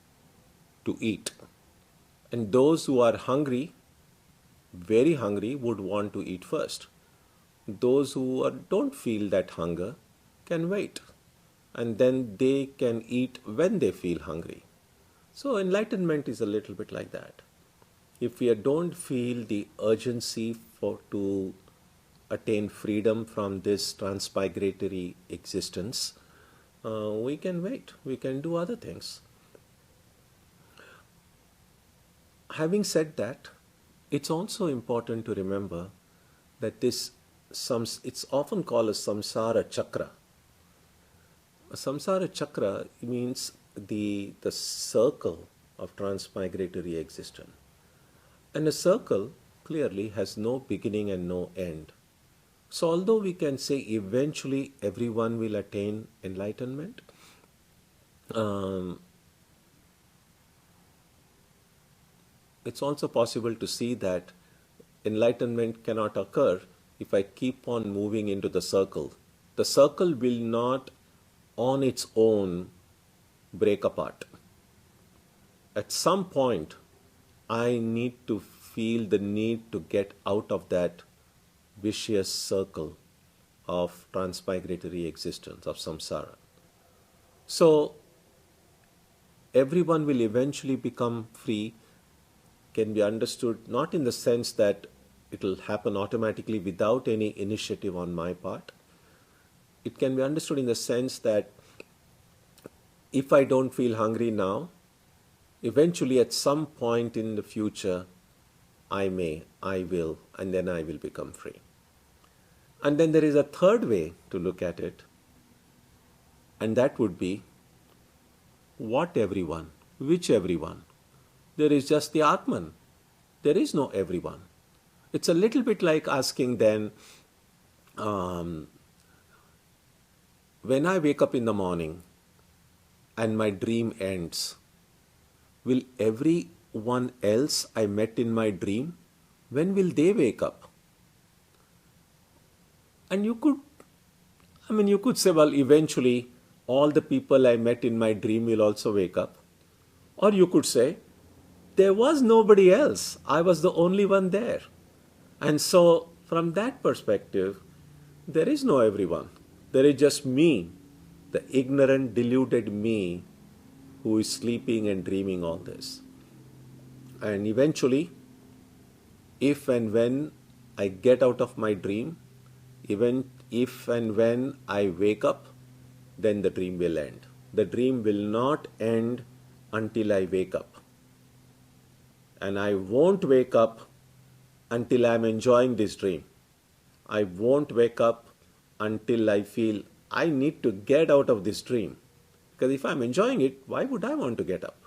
to eat. And those who are hungry, very hungry, would want to eat first. Those who don't feel that hunger can wait. And then they can eat when they feel hungry. So enlightenment is a little bit like that. If we don't feel the urgency to attain freedom from this transmigratory existence, we can wait. We can do other things. Having said that, it's also important to remember that it's often called a samsara chakra. Samsara chakra means the circle of transmigratory existence. And a circle clearly has no beginning and no end. So although we can say eventually everyone will attain enlightenment, it's also possible to see that enlightenment cannot occur if I keep on moving into the circle. The circle will not on its own break apart. At some point, I need to feel the need to get out of that vicious circle of transmigratory existence, of samsara. So, everyone will eventually become free, can be understood not in the sense that it will happen automatically without any initiative on my part. It can be understood in the sense that if I don't feel hungry now, eventually at some point in the future, I will, and then I will become free. And then there is a third way to look at it, and that would be, what everyone? Which everyone? There is just the Atman. There is no everyone. It's a little bit like asking then, when I wake up in the morning and my dream ends, will everyone else I met in my dream, when will they wake up? And you could say, well, eventually all the people I met in my dream will also wake up. Or you could say, there was nobody else. I was the only one there. And so, from that perspective, there is no everyone. There is just me, the ignorant, deluded me, who is sleeping and dreaming all this. And eventually, if and when I get out of my dream, even if and when I wake up, then the dream will end. The dream will not end until I wake up. And I won't wake up until I'm enjoying this dream. I won't wake up until I feel I need to get out of this dream. Because if I'm enjoying it, why would I want to get up?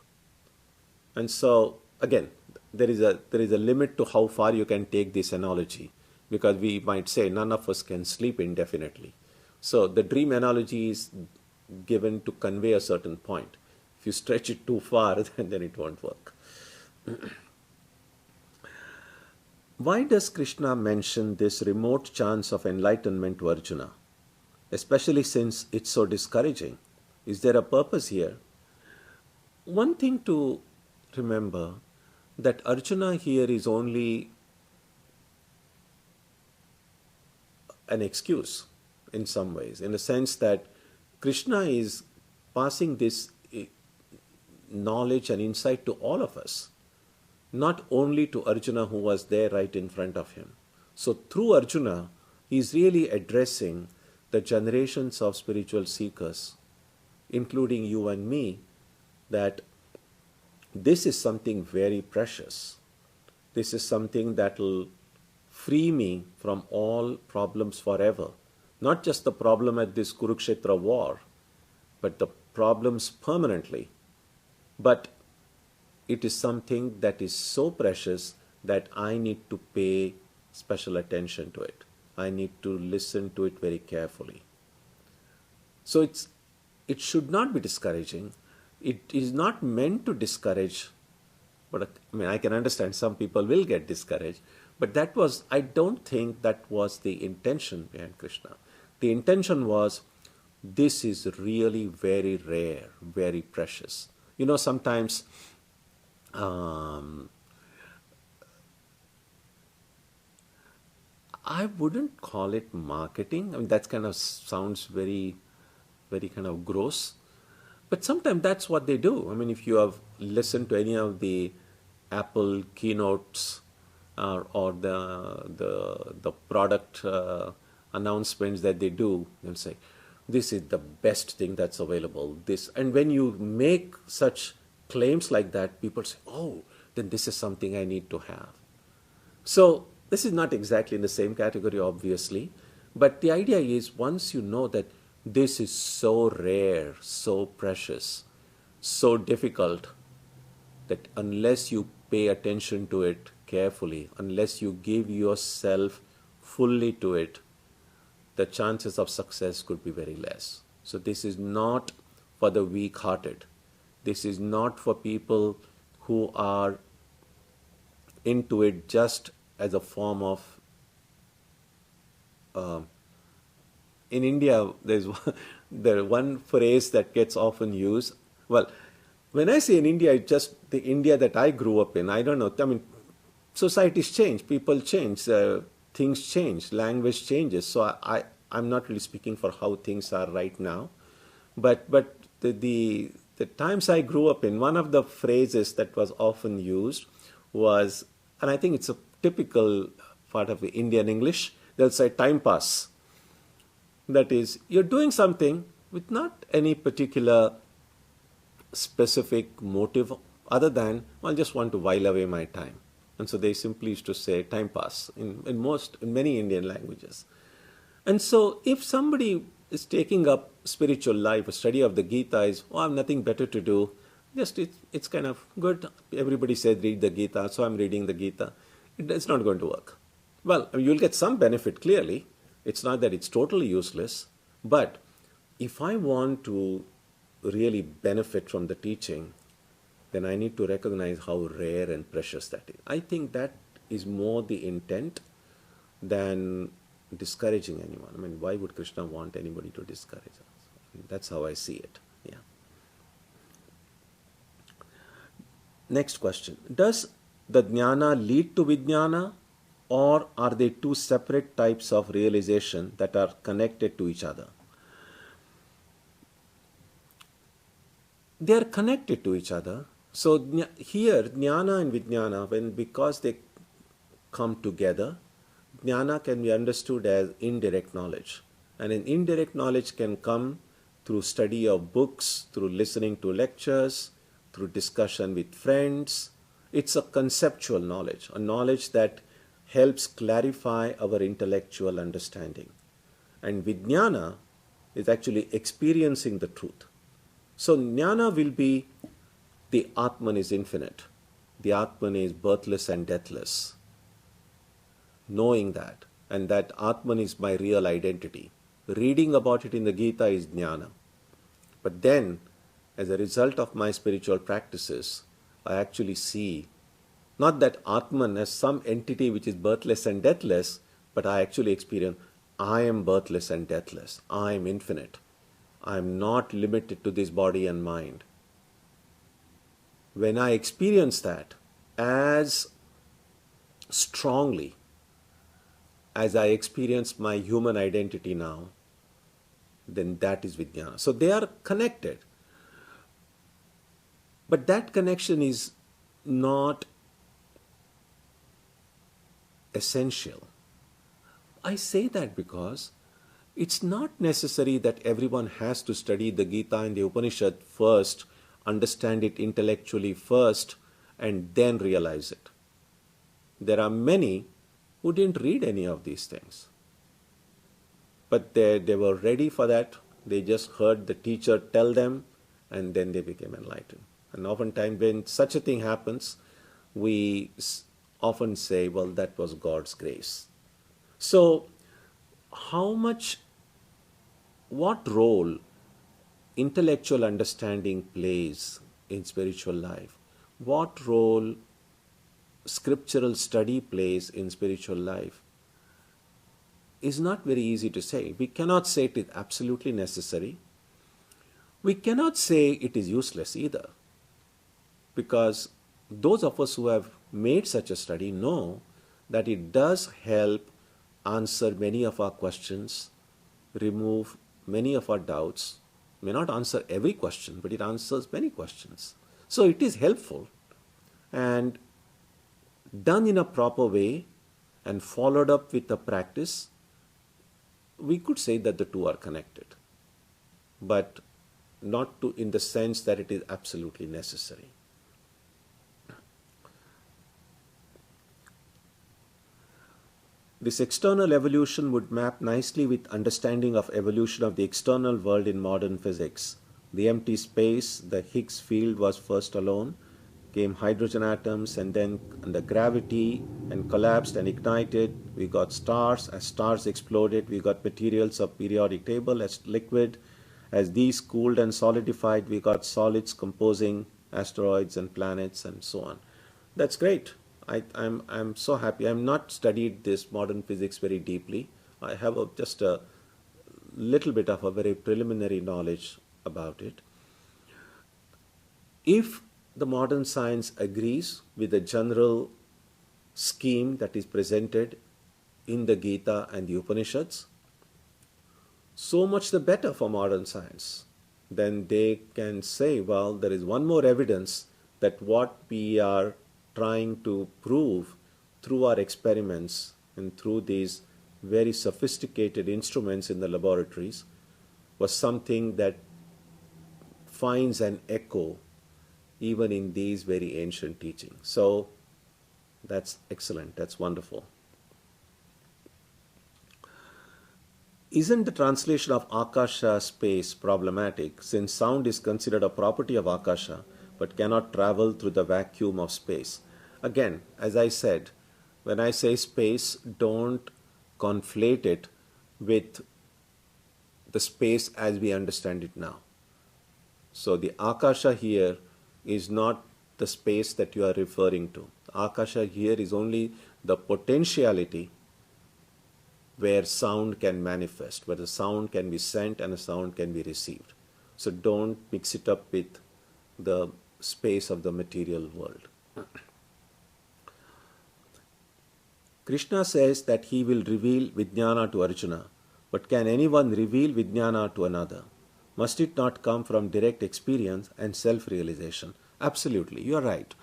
And so, again, there is a limit to how far you can take this analogy. Because we might say none of us can sleep indefinitely. So the dream analogy is given to convey a certain point. If you stretch it too far, then it won't work. Why does Krishna mention this remote chance of enlightenment to Arjuna? Especially since it's so discouraging. Is there a purpose here? One thing to remember, that Arjuna here is only an excuse in some ways, in the sense that Krishna is passing this knowledge and insight to all of us, not only to Arjuna who was there right in front of him. So through Arjuna, he is really addressing the generations of spiritual seekers, including you and me, that this is something very precious. This is something that will free me from all problems forever. Not just the problem at this Kurukshetra war, but the problems permanently. But it is something that is so precious that I need to pay special attention to it. I need to listen to it very carefully. So it should not be discouraging. It is not meant to discourage, but I can understand some people will get discouraged, but I don't think that was the intention behind Krishna. The intention was, this is really very rare, very precious. Sometimes I wouldn't call it marketing. That kind of sounds very, very kind of gross. But sometimes that's what they do. If you have listened to any of the Apple keynotes or the product announcements that they do, they'll say, this is the best thing that's available. And when you make such claims like that, people say, oh, then this is something I need to have. So this is not exactly in the same category, obviously, but the idea is, once you know that this is so rare, so precious, so difficult that unless you pay attention to it carefully, unless you give yourself fully to it, the chances of success could be very less. So this is not for the weak-hearted. This is not for people who are into it just as a form of in India, there's one phrase that gets often used. Well, when I say in India, it's just the India that I grew up in. I don't know. I mean, societies change, people change, things change, language changes. So I'm not really speaking for how things are right now. But the times I grew up in, one of the phrases that was often used was, and I think it's a typical part of the Indian English, they'll say time pass. That is, you're doing something with not any particular specific motive other than, I just want to while away my time. And so they simply used to say time pass in many Indian languages. And so if somebody is taking up spiritual life, a study of the Gita is, I have nothing better to do, just it's kind of good. Everybody said read the Gita, so I'm reading the Gita. It's not going to work. Well, you'll get some benefit clearly. It's not that it's totally useless, but if I want to really benefit from the teaching, then I need to recognize how rare and precious that is. I think that is more the intent than discouraging anyone. I mean, why would Krishna want anybody to discourage us? That's how I see it. Yeah. Next question. Does the Jnana lead to Vidyana, or are they two separate types of realization that are connected to each other? They are connected to each other. So here, Nyana and Vidyana, because they come together, Jnana can be understood as indirect knowledge. And an indirect knowledge can come through study of books, through listening to lectures, through discussion with friends. It's a conceptual knowledge, a knowledge that helps clarify our intellectual understanding. And Vidyana is actually experiencing the truth. So Jnana will be the Atman is infinite. The Atman is birthless and deathless. Knowing that, and that Atman is my real identity. Reading about it in the Gita is Jnana. But then, as a result of my spiritual practices, I actually see not that Atman as some entity which is birthless and deathless, but I actually experience I am birthless and deathless. I am infinite. I am not limited to this body and mind. When I experience that as strongly as I experience my human identity now, then that is Vidyana. So they are connected. But that connection is not essential. I say that because it's not necessary that everyone has to study the Gita and the Upanishad first, understand it intellectually first, and then realize it. There are many who didn't read any of these things. But they were ready for that. They just heard the teacher tell them, and then they became enlightened. And oftentimes when such a thing happens, we often say, well, that was God's grace. So, what role intellectual understanding plays in spiritual life? What role scriptural study plays in spiritual life is not very easy to say. We cannot say it is absolutely necessary. We cannot say it is useless either, because those of us who have made such a study know that it does help answer many of our questions, remove many of our doubts. May not answer every question, but it answers many questions. So it is helpful, and done in a proper way and followed up with a practice, we could say that the two are connected, but not in the sense that it is absolutely necessary. This external evolution would map nicely with understanding of evolution of the external world in modern physics. The empty space, the Higgs field was first alone, came hydrogen atoms, and then the gravity and collapsed and ignited. We got stars. As stars exploded, we got materials of periodic table as liquid. As these cooled and solidified, we got solids composing asteroids and planets and so on. That's great. I'm so happy. I'm not studied this modern physics very deeply. I have just a little bit of a very preliminary knowledge about it. If the modern science agrees with the general scheme that is presented in the Gita and the Upanishads, so much the better for modern science. Then they can say, well, there is one more evidence that what we are trying to prove through our experiments and through these very sophisticated instruments in the laboratories was something that finds an echo even in these very ancient teachings. So that's excellent, that's wonderful. Isn't the translation of Akasha space problematic, since sound is considered a property of Akasha but cannot travel through the vacuum of space? Again, as I said, when I say space, don't conflate it with the space as we understand it now. So the Akasha here is not the space that you are referring to. Akasha here is only the potentiality where sound can manifest, where the sound can be sent and a sound can be received. So don't mix it up with the space of the material world. Krishna says that he will reveal Vidyana to Arjuna, but can anyone reveal Vidyana to another? Must it not come from direct experience and self-realization? Absolutely, you are right.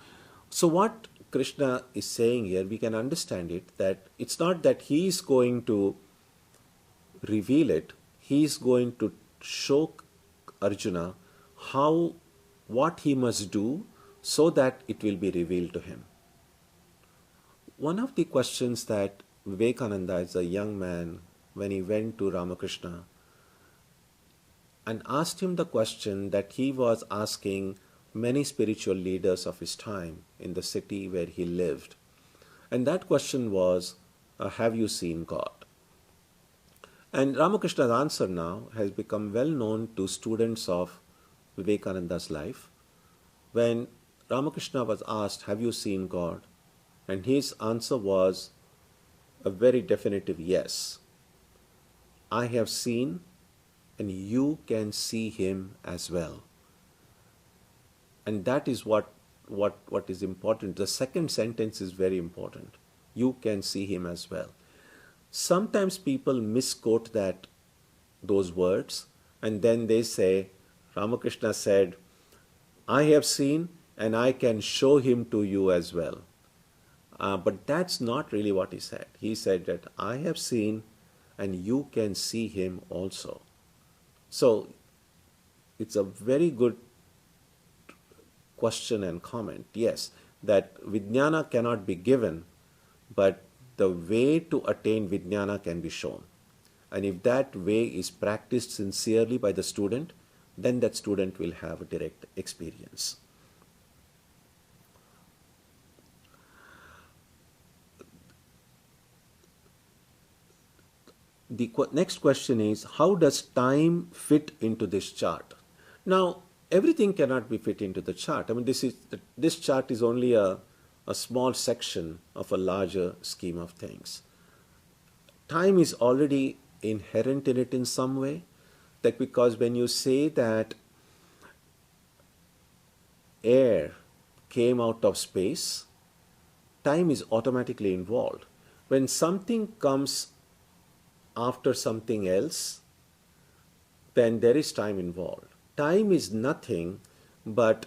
So what Krishna is saying here, we can understand it that it's not that he is going to reveal it, he is going to show Arjuna what he must do so that it will be revealed to him. One of the questions that Vivekananda, as a young man, when he went to Ramakrishna and asked him the question that he was asking many spiritual leaders of his time in the city where he lived. And that question was, have you seen God? And Ramakrishna's answer now has become well known to students of Vivekananda's life. When Ramakrishna was asked, have you seen God? And his answer was a very definitive yes. I have seen, and you can see him as well. And that is what is important. The second sentence is very important. You can see him as well. Sometimes people misquote those words, and then they say, Ramakrishna said, I have seen and I can show him to you as well. But that's not really what he said. He said that I have seen and you can see him also. So it's a very good question and comment. Yes, that Vidyana cannot be given, but the way to attain Vidyana can be shown. And if that way is practiced sincerely by the student, then that student will have a direct experience. The next question is, how does time fit into this chart? Now, everything cannot be fit into the chart. I mean, this chart is only a small section of a larger scheme of things. Time is already inherent in it in some way, that because when you say that air came out of space, time is automatically involved. When something comes after something else, then there is time involved. Time is nothing but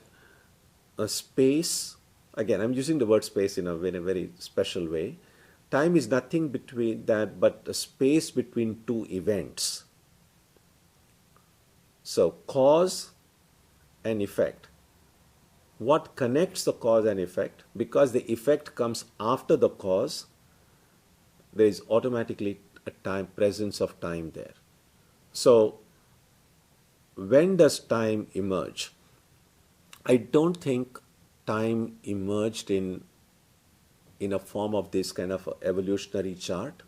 a space. Again, I'm using the word space in a very special way. Time is nothing between that but a space between two events. So cause and effect. What connects the cause and effect? Because the effect comes after the cause, there is automatically a presence of time there. So when does time emerge? I don't think time emerged in a form of this kind of evolutionary chart.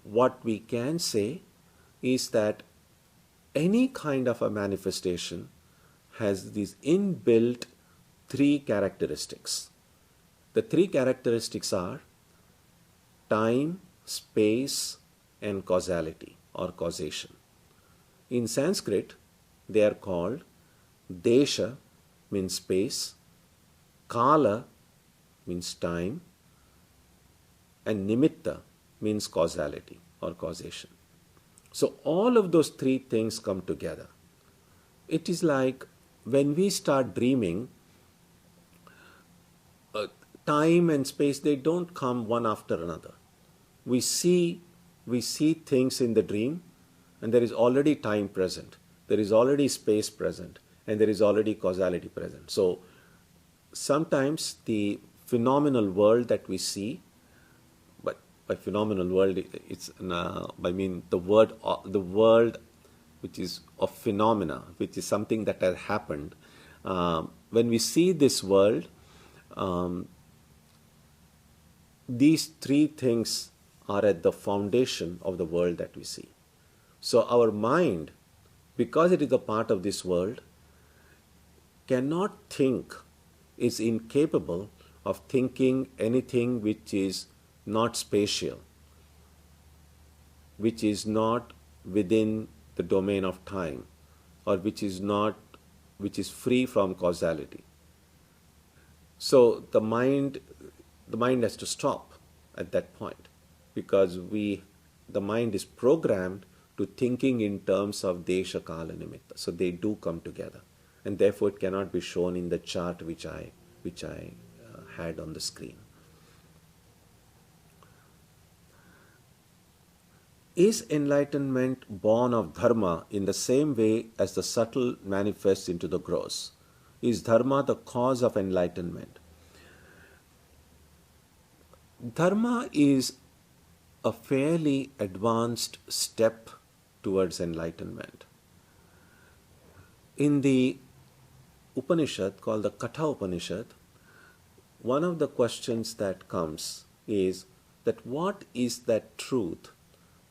What we can say is that any kind of a manifestation has these inbuilt three characteristics. The three characteristics are time, space, and causality or causation. In Sanskrit, they are called desha, means space, kala, means time, and nimitta, means causality or causation. So all of those three things come together. It is like when we start dreaming, time and space, they don't come one after another. We see things in the dream, and there is already time present, there is already space present, and there is already causality present. So sometimes the phenomenal world that we see, but by phenomenal world, I mean the world which is of phenomena, which is something that has happened. When we see this world, these three things are at the foundation of the world that we see. So our mind, because it is a part of this world, cannot think, is incapable of thinking anything which is not spatial, which is not within the domain of time, or which is free from causality. So the mind has to stop at that point, because the mind is programmed to thinking in terms of desha, kala, nimitta. So they do come together, and therefore it cannot be shown in the chart which I had on the screen. Is enlightenment born of dharma in the same way as the subtle manifests into the gross? Is dharma the cause of enlightenment? Dharma is a fairly advanced step towards enlightenment. In the Upanishad called the Katha Upanishad, one of the questions that comes is that what is that truth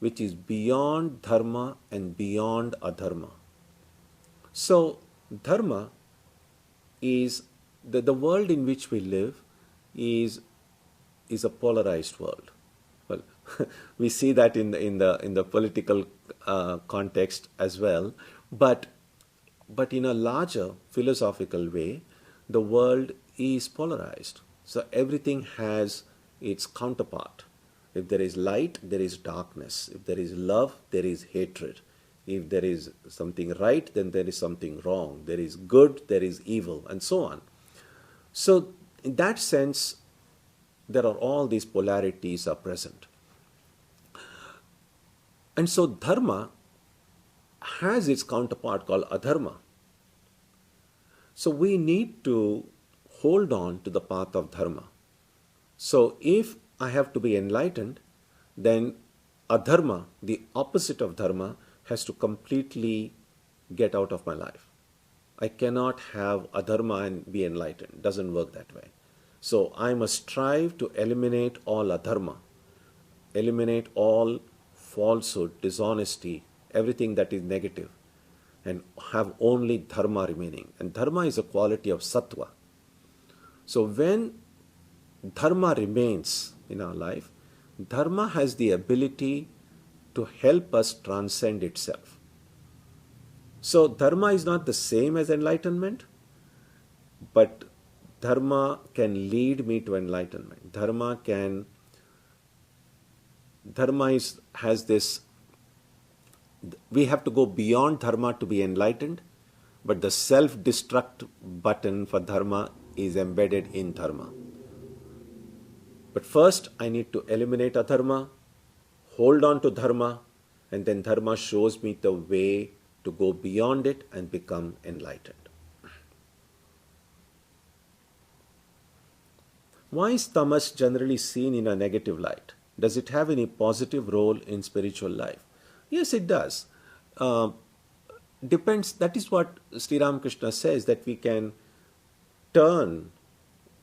which is beyond dharma and beyond adharma? So dharma is the world in which we live is a polarized world. Well, we see that in the political context as well, but in a larger philosophical way, the world is polarized. So everything has its counterpart. If there is light, there is darkness. If there is love, there is hatred. If there is something right, then there is something wrong. There is good, there is evil, and so on. So in that sense, there are all these polarities are present. And so dharma has its counterpart called adharma. So we need to hold on to the path of dharma. So if I have to be enlightened, then adharma, the opposite of dharma, has to completely get out of my life. I cannot have adharma and be enlightened. It doesn't work that way. So I must strive to eliminate all adharma, eliminate all falsehood, dishonesty, everything that is negative, and have only dharma remaining. And dharma is a quality of sattva. So when dharma remains in our life, dharma has the ability to help us transcend itself. So dharma is not the same as enlightenment, but dharma can lead me to enlightenment. Has this, we have to go beyond dharma to be enlightened, but the self-destruct button for dharma is embedded in dharma. But first I need to eliminate adharma, hold on to dharma, and then dharma shows me the way to go beyond it and become enlightened. Why is tamas generally seen in a negative light? does it have any positive role in spiritual life? Yes, it does. Depends. That is what Sri Ramakrishna says, that we can turn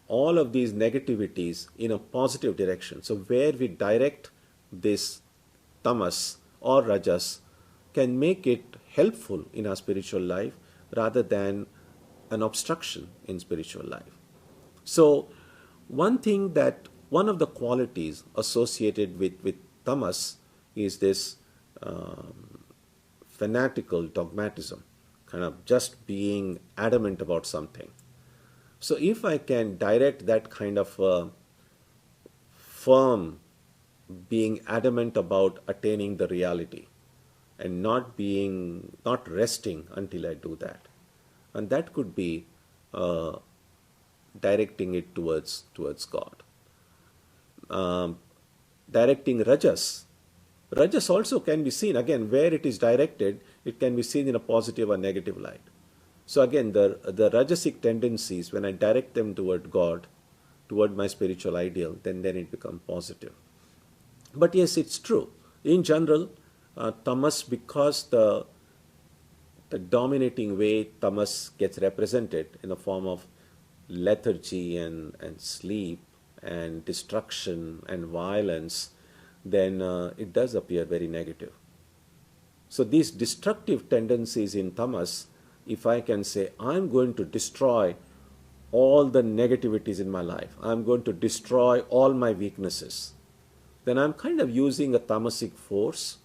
all of these negativities in a positive direction. So where we direct this tamas or rajas can make it helpful in our spiritual life rather than an obstruction in spiritual life. So one of the qualities associated with tamas is this fanatical dogmatism, kind of just being adamant about something. So if I can direct that kind of firm being adamant about attaining the reality and not resting until I do that, and that could be directing it towards God. Directing rajas also can be seen, again, where it is directed, it can be seen in a positive or negative light. So again, the rajasic tendencies, when I direct them toward God, toward my spiritual ideal, then it becomes positive. But yes, it's true. In general, tamas, because the dominating way tamas gets represented in the form of lethargy and sleep and destruction and violence, then it does appear very negative. So these destructive tendencies in tamas, if I can say, I'm going to destroy all the negativities in my life, I'm going to destroy all my weaknesses, then I'm kind of using a tamasic force,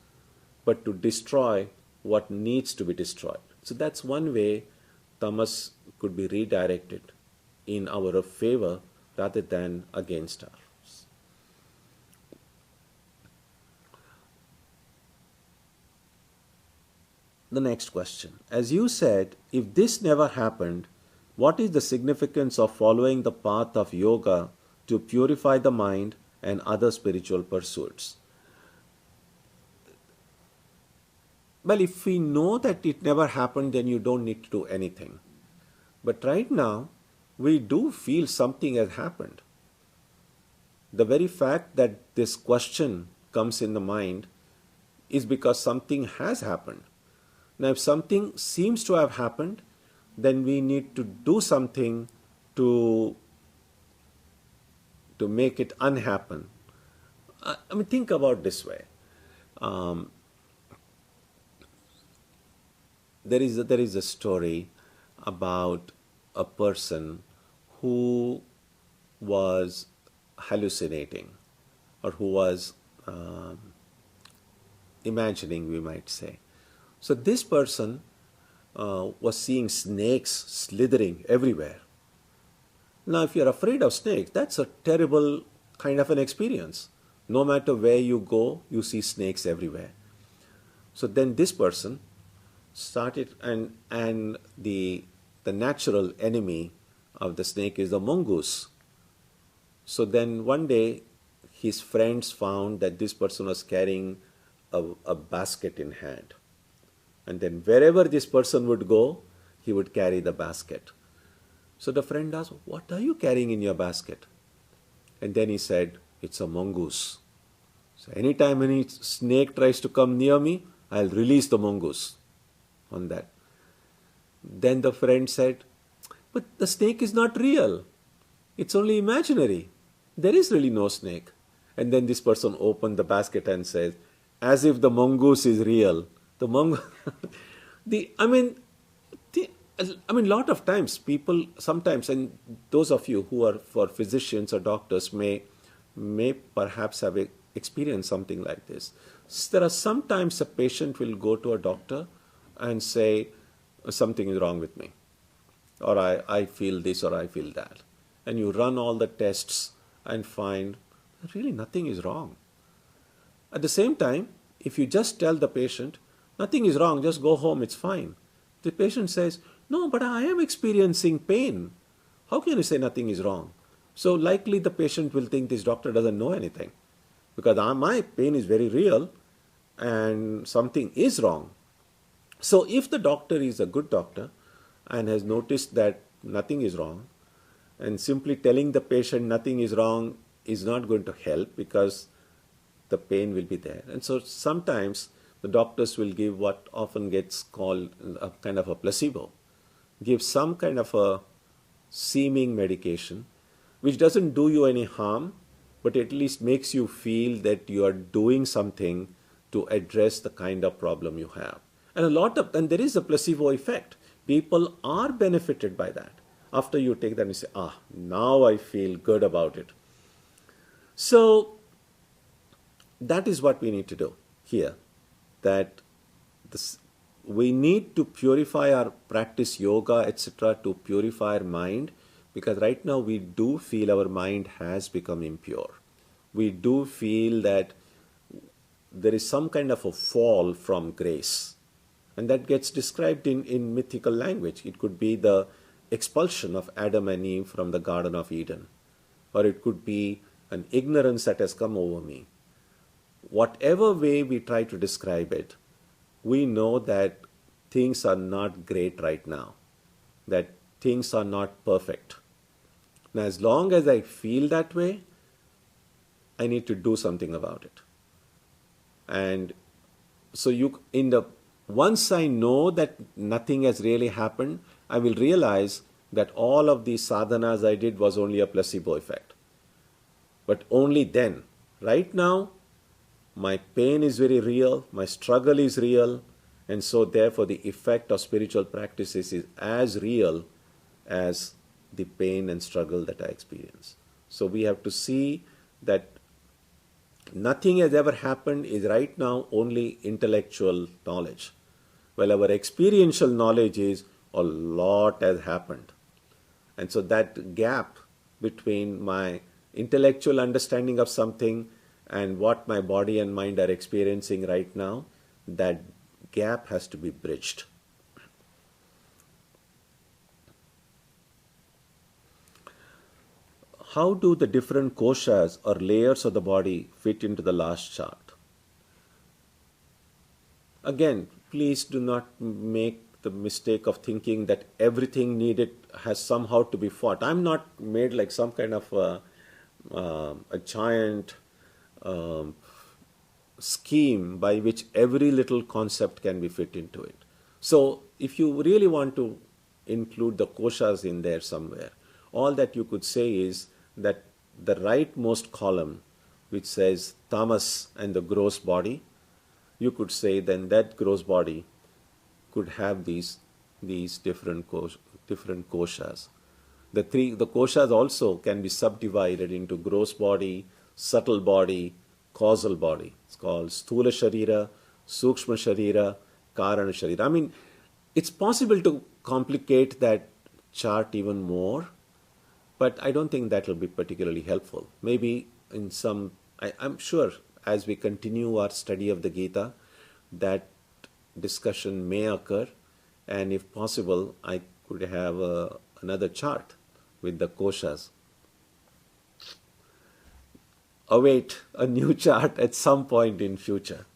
but to destroy what needs to be destroyed. So that's one way tamas could be redirected in our favor rather than against us. The next question. As you said, if this never happened, what is the significance of following the path of yoga to purify the mind and other spiritual pursuits? Well, if we know that it never happened, then you don't need to do anything. But right now, we do feel something has happened. The very fact that this question comes in the mind is because something has happened. Now, if something seems to have happened, then we need to do something to make it unhappen. I mean, think about this way. There is a story about a person who was hallucinating, or who was imagining, we might say. So this person was seeing snakes slithering everywhere. Now, if you're afraid of snakes, that's a terrible kind of an experience. No matter where you go, you see snakes everywhere. So then this person started, and the natural enemy of the snake is the mongoose. So then one day his friends found that this person was carrying a basket in hand. And then wherever this person would go, he would carry the basket. So the friend asked, "What are you carrying in your basket?" And then he said, "It's a mongoose. So anytime any snake tries to come near me, I'll release the mongoose on that." Then the friend said, "But the snake is not real. It's only imaginary. There is really no snake." And then this person opened the basket and says, "As if the mongoose is real." The lot of times people, sometimes, and those of you who are for physicians or doctors may perhaps have experienced something like this. There are sometimes a patient will go to a doctor and say, "Something is wrong with me," or I feel this or I feel that. And you run all the tests and find really nothing is wrong. At the same time, if you just tell the patient, "Nothing is wrong, just go home, it's fine," the patient says, "No, but I am experiencing pain. How can you say nothing is wrong?" So likely the patient will think this doctor doesn't know anything, because my pain is very real and something is wrong. So if the doctor is a good doctor and has noticed that nothing is wrong, and simply telling the patient nothing is wrong is not going to help, because the pain will be there. And so sometimes the doctors will give what often gets called a kind of a placebo, give some kind of a seeming medication which doesn't do you any harm, but at least makes you feel that you are doing something to address the kind of problem you have. And there is a placebo effect. People are benefited by that. After you take that, you say, now I feel good about it. So that is what we need to do here, that we need to purify our practice yoga, etc., to purify our mind, because right now we do feel our mind has become impure. We do feel that there is some kind of a fall from grace. And that gets described in mythical language. It could be the expulsion of Adam and Eve from the Garden of Eden, or it could be an ignorance that has come over me. Whatever way we try to describe it, we know that things are not great right now, that things are not perfect. Now, as long as I feel that way, I need to do something about it. And so once I know that nothing has really happened, I will realize that all of these sadhanas I did was only a placebo effect. But only then. Right now, my pain is very real, my struggle is real, and so therefore the effect of spiritual practices is as real as the pain and struggle that I experience. So we have to see that nothing has ever happened is right now only intellectual knowledge. Well, our experiential knowledge is a lot has happened. And so that gap between my intellectual understanding of something and what my body and mind are experiencing right now, that gap has to be bridged. How do the different koshas or layers of the body fit into the last chart? Again, please do not make the mistake of thinking that everything needed has somehow to be fought. I'm not made like some kind of a giant scheme by which every little concept can be fit into it. So if you really want to include the koshas in there somewhere, all that you could say is that the rightmost column, which says tamas and the gross body, you could say then that gross body could have these different koshas. The koshas also can be subdivided into gross body, subtle body, causal body. It's called sthula sharira, sukshma sharira, karana sharira. I mean, it's possible to complicate that chart even more, but I don't think that will be particularly helpful. Maybe I'm sure as we continue our study of the Gita, that discussion may occur, and if possible, I could have another chart with the koshas. Await a new chart at some point in future.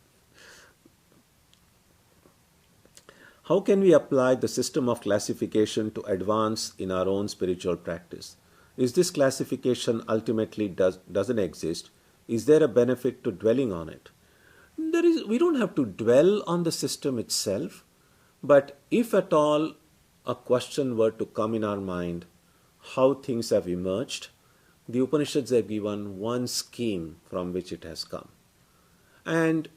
How can we apply the system of classification to advance in our own spiritual practice? Is this classification ultimately doesn't exist? Is there a benefit to dwelling on it? We don't have to dwell on the system itself, but if at all a question were to come in our mind, how things have emerged, the Upanishads have given one scheme from which it has come. And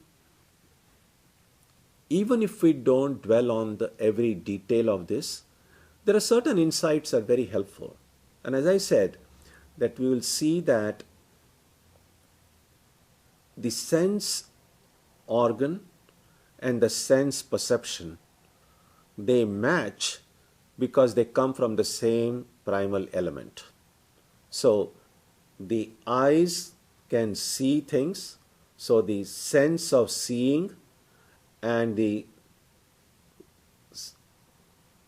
even if we don't dwell on every detail of this, there are certain insights that are very helpful. And as I said, that we will see that the sense organ and the sense perception, they match because they come from the same primal element. So the eyes can see things, so the sense of seeing and the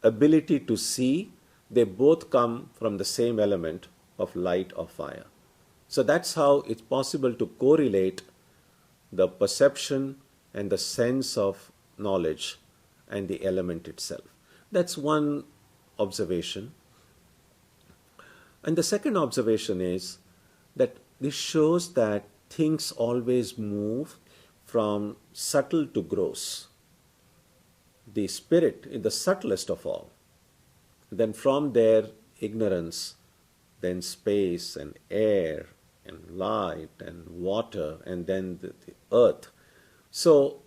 ability to see, they both come from the same element of light or fire. So that's how it's possible to correlate the perception and the sense of knowledge and the element itself. That's one observation. And the second observation is that this shows that things always move from subtle to gross. The spirit is the subtlest of all. Then from there, ignorance, then space and air and light and water, and then the earth. So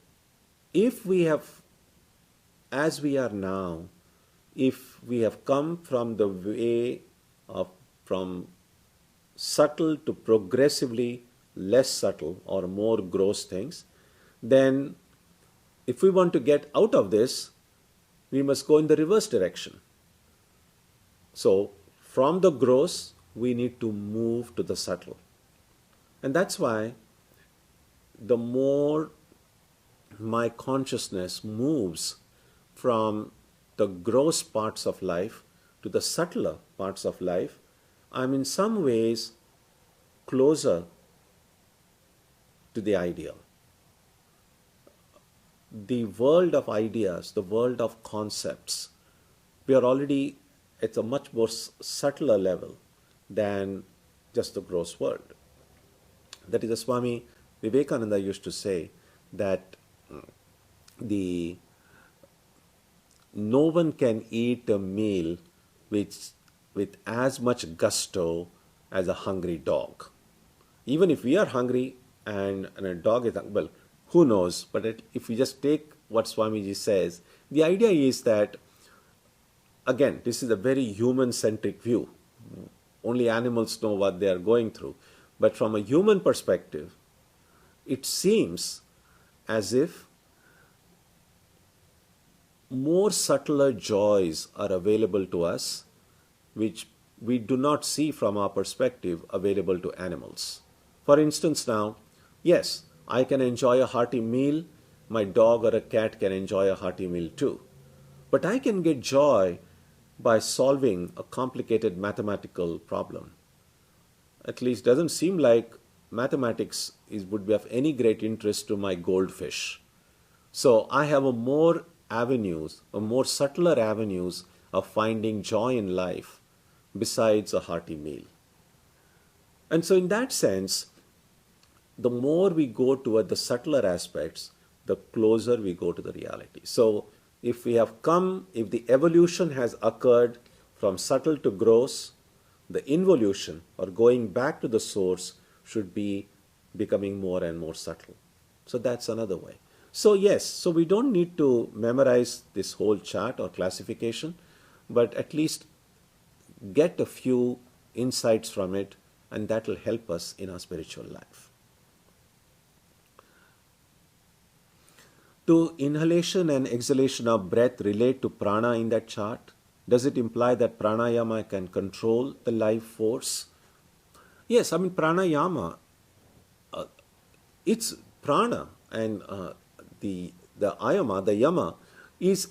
if we have, as we are now, if we have come from the way of from subtle to progressively less subtle or more gross things, then if we want to get out of this, we must go in the reverse direction. So from the gross, we need to move to the subtle. And that's why the more my consciousness moves from the gross parts of life to the subtler parts of life, I'm in some ways closer to the ideal. The world of ideas, the world of concepts, we are already at a much more subtler level than just the gross world. That is, the Swami Vivekananda used to say that no one can eat a meal with as much gusto as a hungry dog. Even if we are hungry and a dog is, well, who knows? But if we just take what Swamiji says, the idea is that, again, this is a very human-centric view. Only animals know what they are going through. But from a human perspective, it seems as if more subtler joys are available to us, which we do not see from our perspective available to animals. For instance now, yes, I can enjoy a hearty meal, my dog or a cat can enjoy a hearty meal too. But I can get joy by solving a complicated mathematical problem. At least doesn't seem like mathematics would be of any great interest to my goldfish. So I have a more subtler avenues of finding joy in life besides a hearty meal. And so in that sense, the more we go toward the subtler aspects, the closer we go to the reality. So if the evolution has occurred from subtle to gross, the involution or going back to the source should be becoming more and more subtle. So that's another way. So yes, so we don't need to memorize this whole chart or classification, but at least get a few insights from it, and that will help us in our spiritual life. Do inhalation and exhalation of breath relate to prana in that chart? Does it imply that pranayama can control the life force? Yes, I mean pranayama, it's prana, and the ayama, the yama, is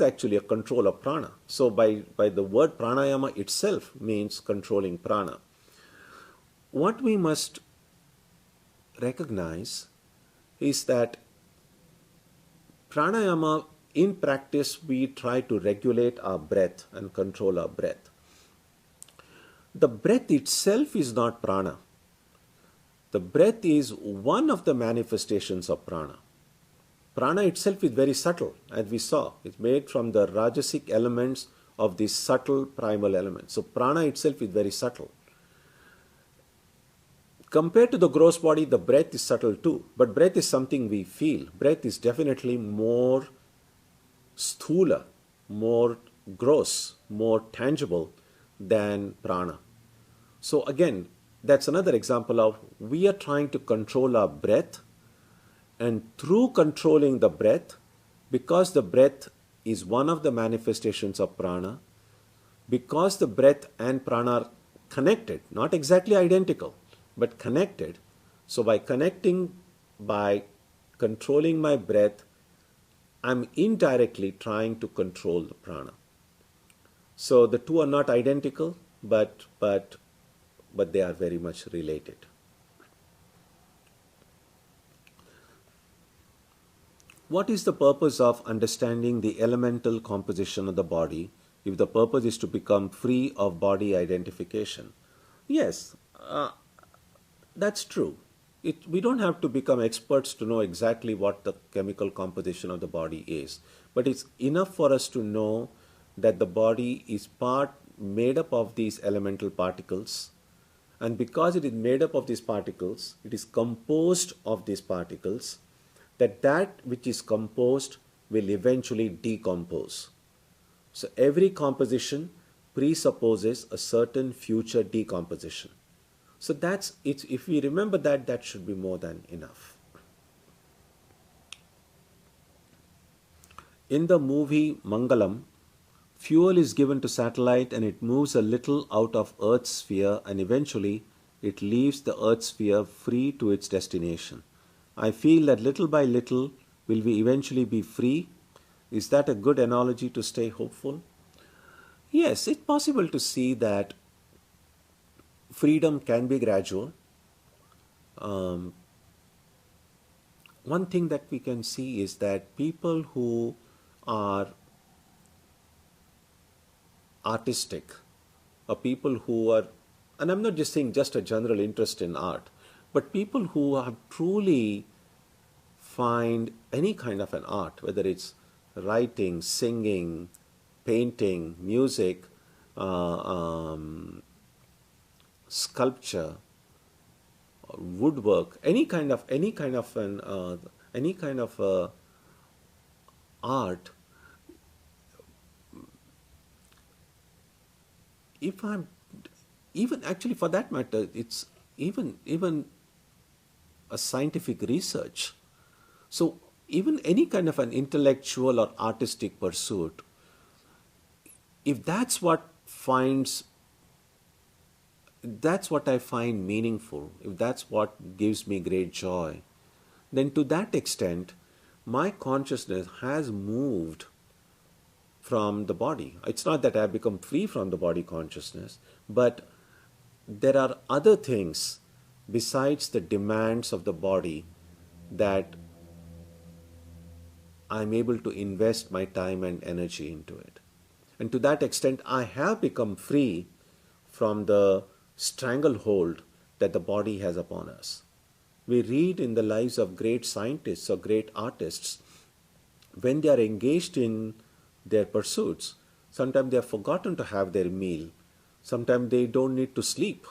actually a control of prana. So by the word pranayama itself means controlling prana. What we must recognize is that pranayama, in practice, we try to regulate our breath and control our breath. The breath itself is not prana. The breath is one of the manifestations of prana. Prana itself is very subtle, as we saw. It's made from the rajasic elements of these subtle primal elements. So prana itself is very subtle. Compared to the gross body, the breath is subtle too. But breath is something we feel. Breath is definitely more sthula, more gross, more tangible than prana. So again, that's another example of we are trying to control our breath, and through controlling the breath, because the breath is one of the manifestations of prana, because the breath and prana are connected, not exactly identical, but connected. So by controlling my breath, I'm indirectly trying to control the prana. So the two are not identical, but they are very much related. What is the purpose of understanding the elemental composition of the body if the purpose is to become free of body identification? Yes, that's true. we don't have to become experts to know exactly what the chemical composition of the body is. But it's enough for us to know that the body is made up of these elemental particles. And because it is made up of these particles, it is composed of these particles, that which is composed will eventually decompose. So every composition presupposes a certain future decomposition. So that's it. If we remember that, that should be more than enough. In the movie Mangalam, fuel is given to satellite and it moves a little out of Earth's sphere and eventually it leaves the Earth's sphere free to its destination. I feel that little by little will we eventually be free. Is that a good analogy to stay hopeful? Yes, it's possible to see that freedom can be gradual. One thing that we can see is that people who are artistic, or people who are, and I'm not just saying just a general interest in art, but people who have truly find any kind of an art, whether it's writing, singing, painting, music, sculpture, woodwork, any kind of art. If I'm even actually for that matter, it's even a scientific research. So even any kind of an intellectual or artistic pursuit, if that's what I find meaningful, if that's what gives me great joy, then to that extent, my consciousness has moved from the body. It's not that I have become free from the body consciousness, but there are other things besides the demands of the body that I'm able to invest my time and energy into it. And to that extent, I have become free from the stranglehold that the body has upon us. We read in the lives of great scientists or great artists, when they are engaged in their pursuits, sometimes they have forgotten to have their meal. Sometimes they don't need to sleep.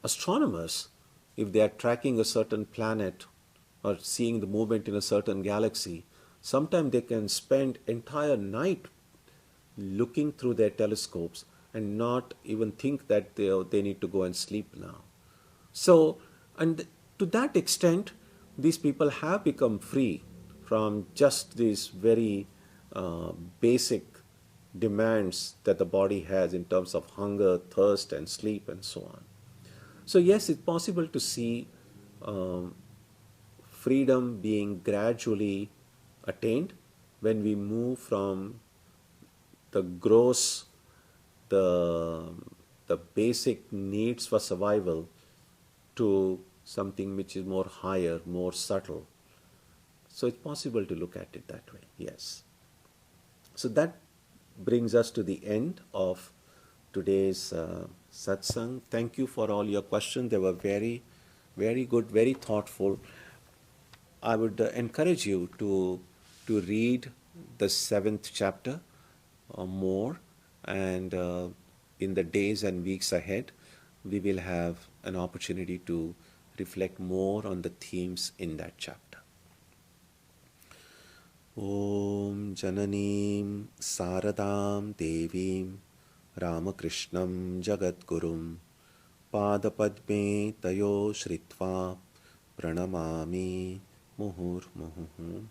Astronomers, if they are tracking a certain planet or seeing the movement in a certain galaxy, sometimes they can spend entire night looking through their telescopes and not even think that they need to go and sleep now. So, and to that extent, these people have become free from just these very basic demands that the body has in terms of hunger, thirst, and sleep, and so on. So yes, it's possible to see freedom being gradually attained when we move from the gross, the basic needs for survival to something which is more higher, more subtle. So it's possible to look at it that way, yes. So that brings us to the end of today's satsang. Thank you for all your questions. They were very, very good, very thoughtful. I would encourage you to read the 7th chapter or more, and in the days and weeks ahead, we will have an opportunity to reflect more on the themes in that chapter. Om Jananim Saradam Devim Ramakrishnam Jagadgurum Padapadme Tayo Shritva Pranamami Muhurmuhu.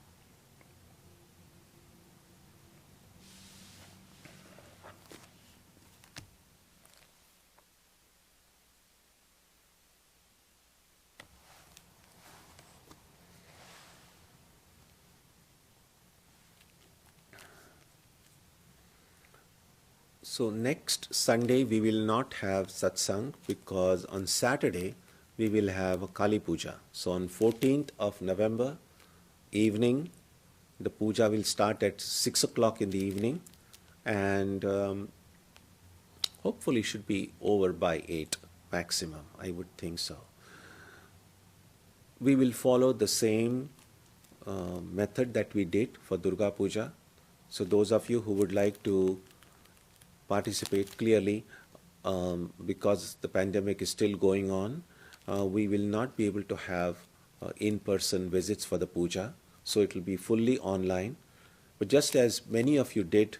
So next Sunday we will not have satsang because on Saturday we will have Kali Puja. So on 14th of November evening, the puja will start at 6 o'clock in the evening, and hopefully should be over by 8 maximum, I would think so. we will follow the same method that we did for Durga Puja. So those of you who would like to participate clearly, because the pandemic is still going on, we will not be able to have in-person visits for the puja. So it will be fully online. But just as many of you did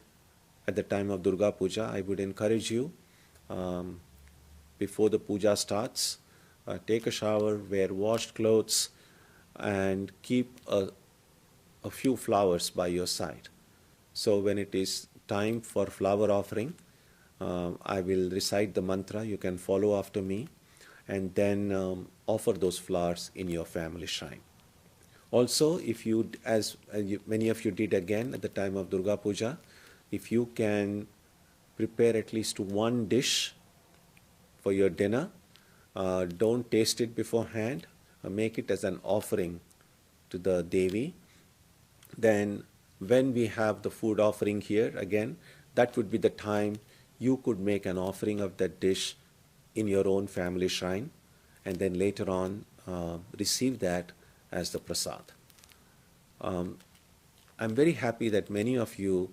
at the time of Durga Puja, I would encourage you, before the puja starts, take a shower, wear washed clothes, and keep a few flowers by your side. So when it is time for flower offering, I will recite the mantra, you can follow after me, and then offer those flowers in your family shrine. Also, if you, many of you did again at the time of Durga Puja, if you can prepare at least one dish for your dinner, don't taste it beforehand, make it as an offering to the Devi. Then when we have the food offering here again, that would be the time you could make an offering of that dish in your own family shrine, and then later on receive that as the prasad. I'm very happy that many of you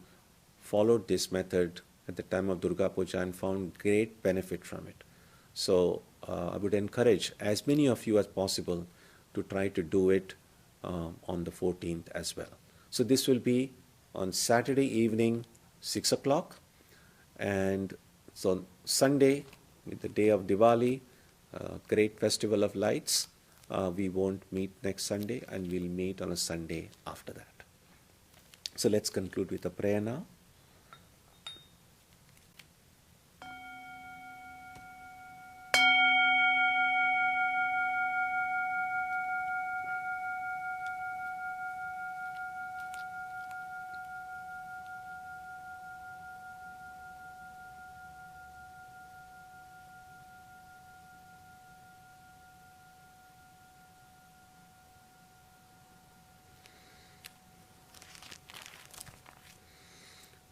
followed this method at the time of Durga Puja and found great benefit from it. So I would encourage as many of you as possible to try to do it on the 14th as well. So this will be on Saturday evening, 6 o'clock, and so Sunday, the day of Diwali, great festival of lights, we won't meet next Sunday, and we'll meet on a Sunday after that. So let's conclude with a prayer now.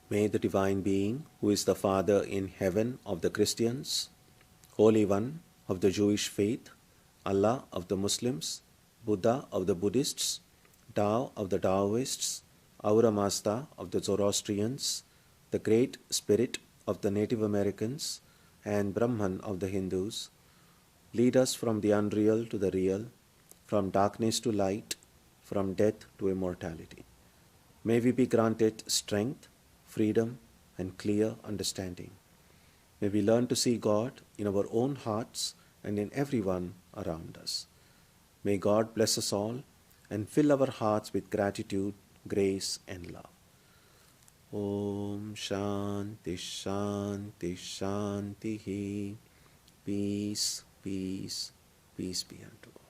May the Divine Being, who is the Father in heaven of the Christians, Holy One of the Jewish faith, Allah of the Muslims, Buddha of the Buddhists, Tao of the Taoists, Ahura Mazda of the Zoroastrians, the Great Spirit of the Native Americans, and Brahman of the Hindus, lead us from the unreal to the real, from darkness to light, from death to immortality. May we be granted strength, freedom, and clear understanding. May we learn to see God in our own hearts and in everyone around us. May God bless us all and fill our hearts with gratitude, grace, and love. Om Shanti Shanti Shanti. Peace, peace, peace be unto all.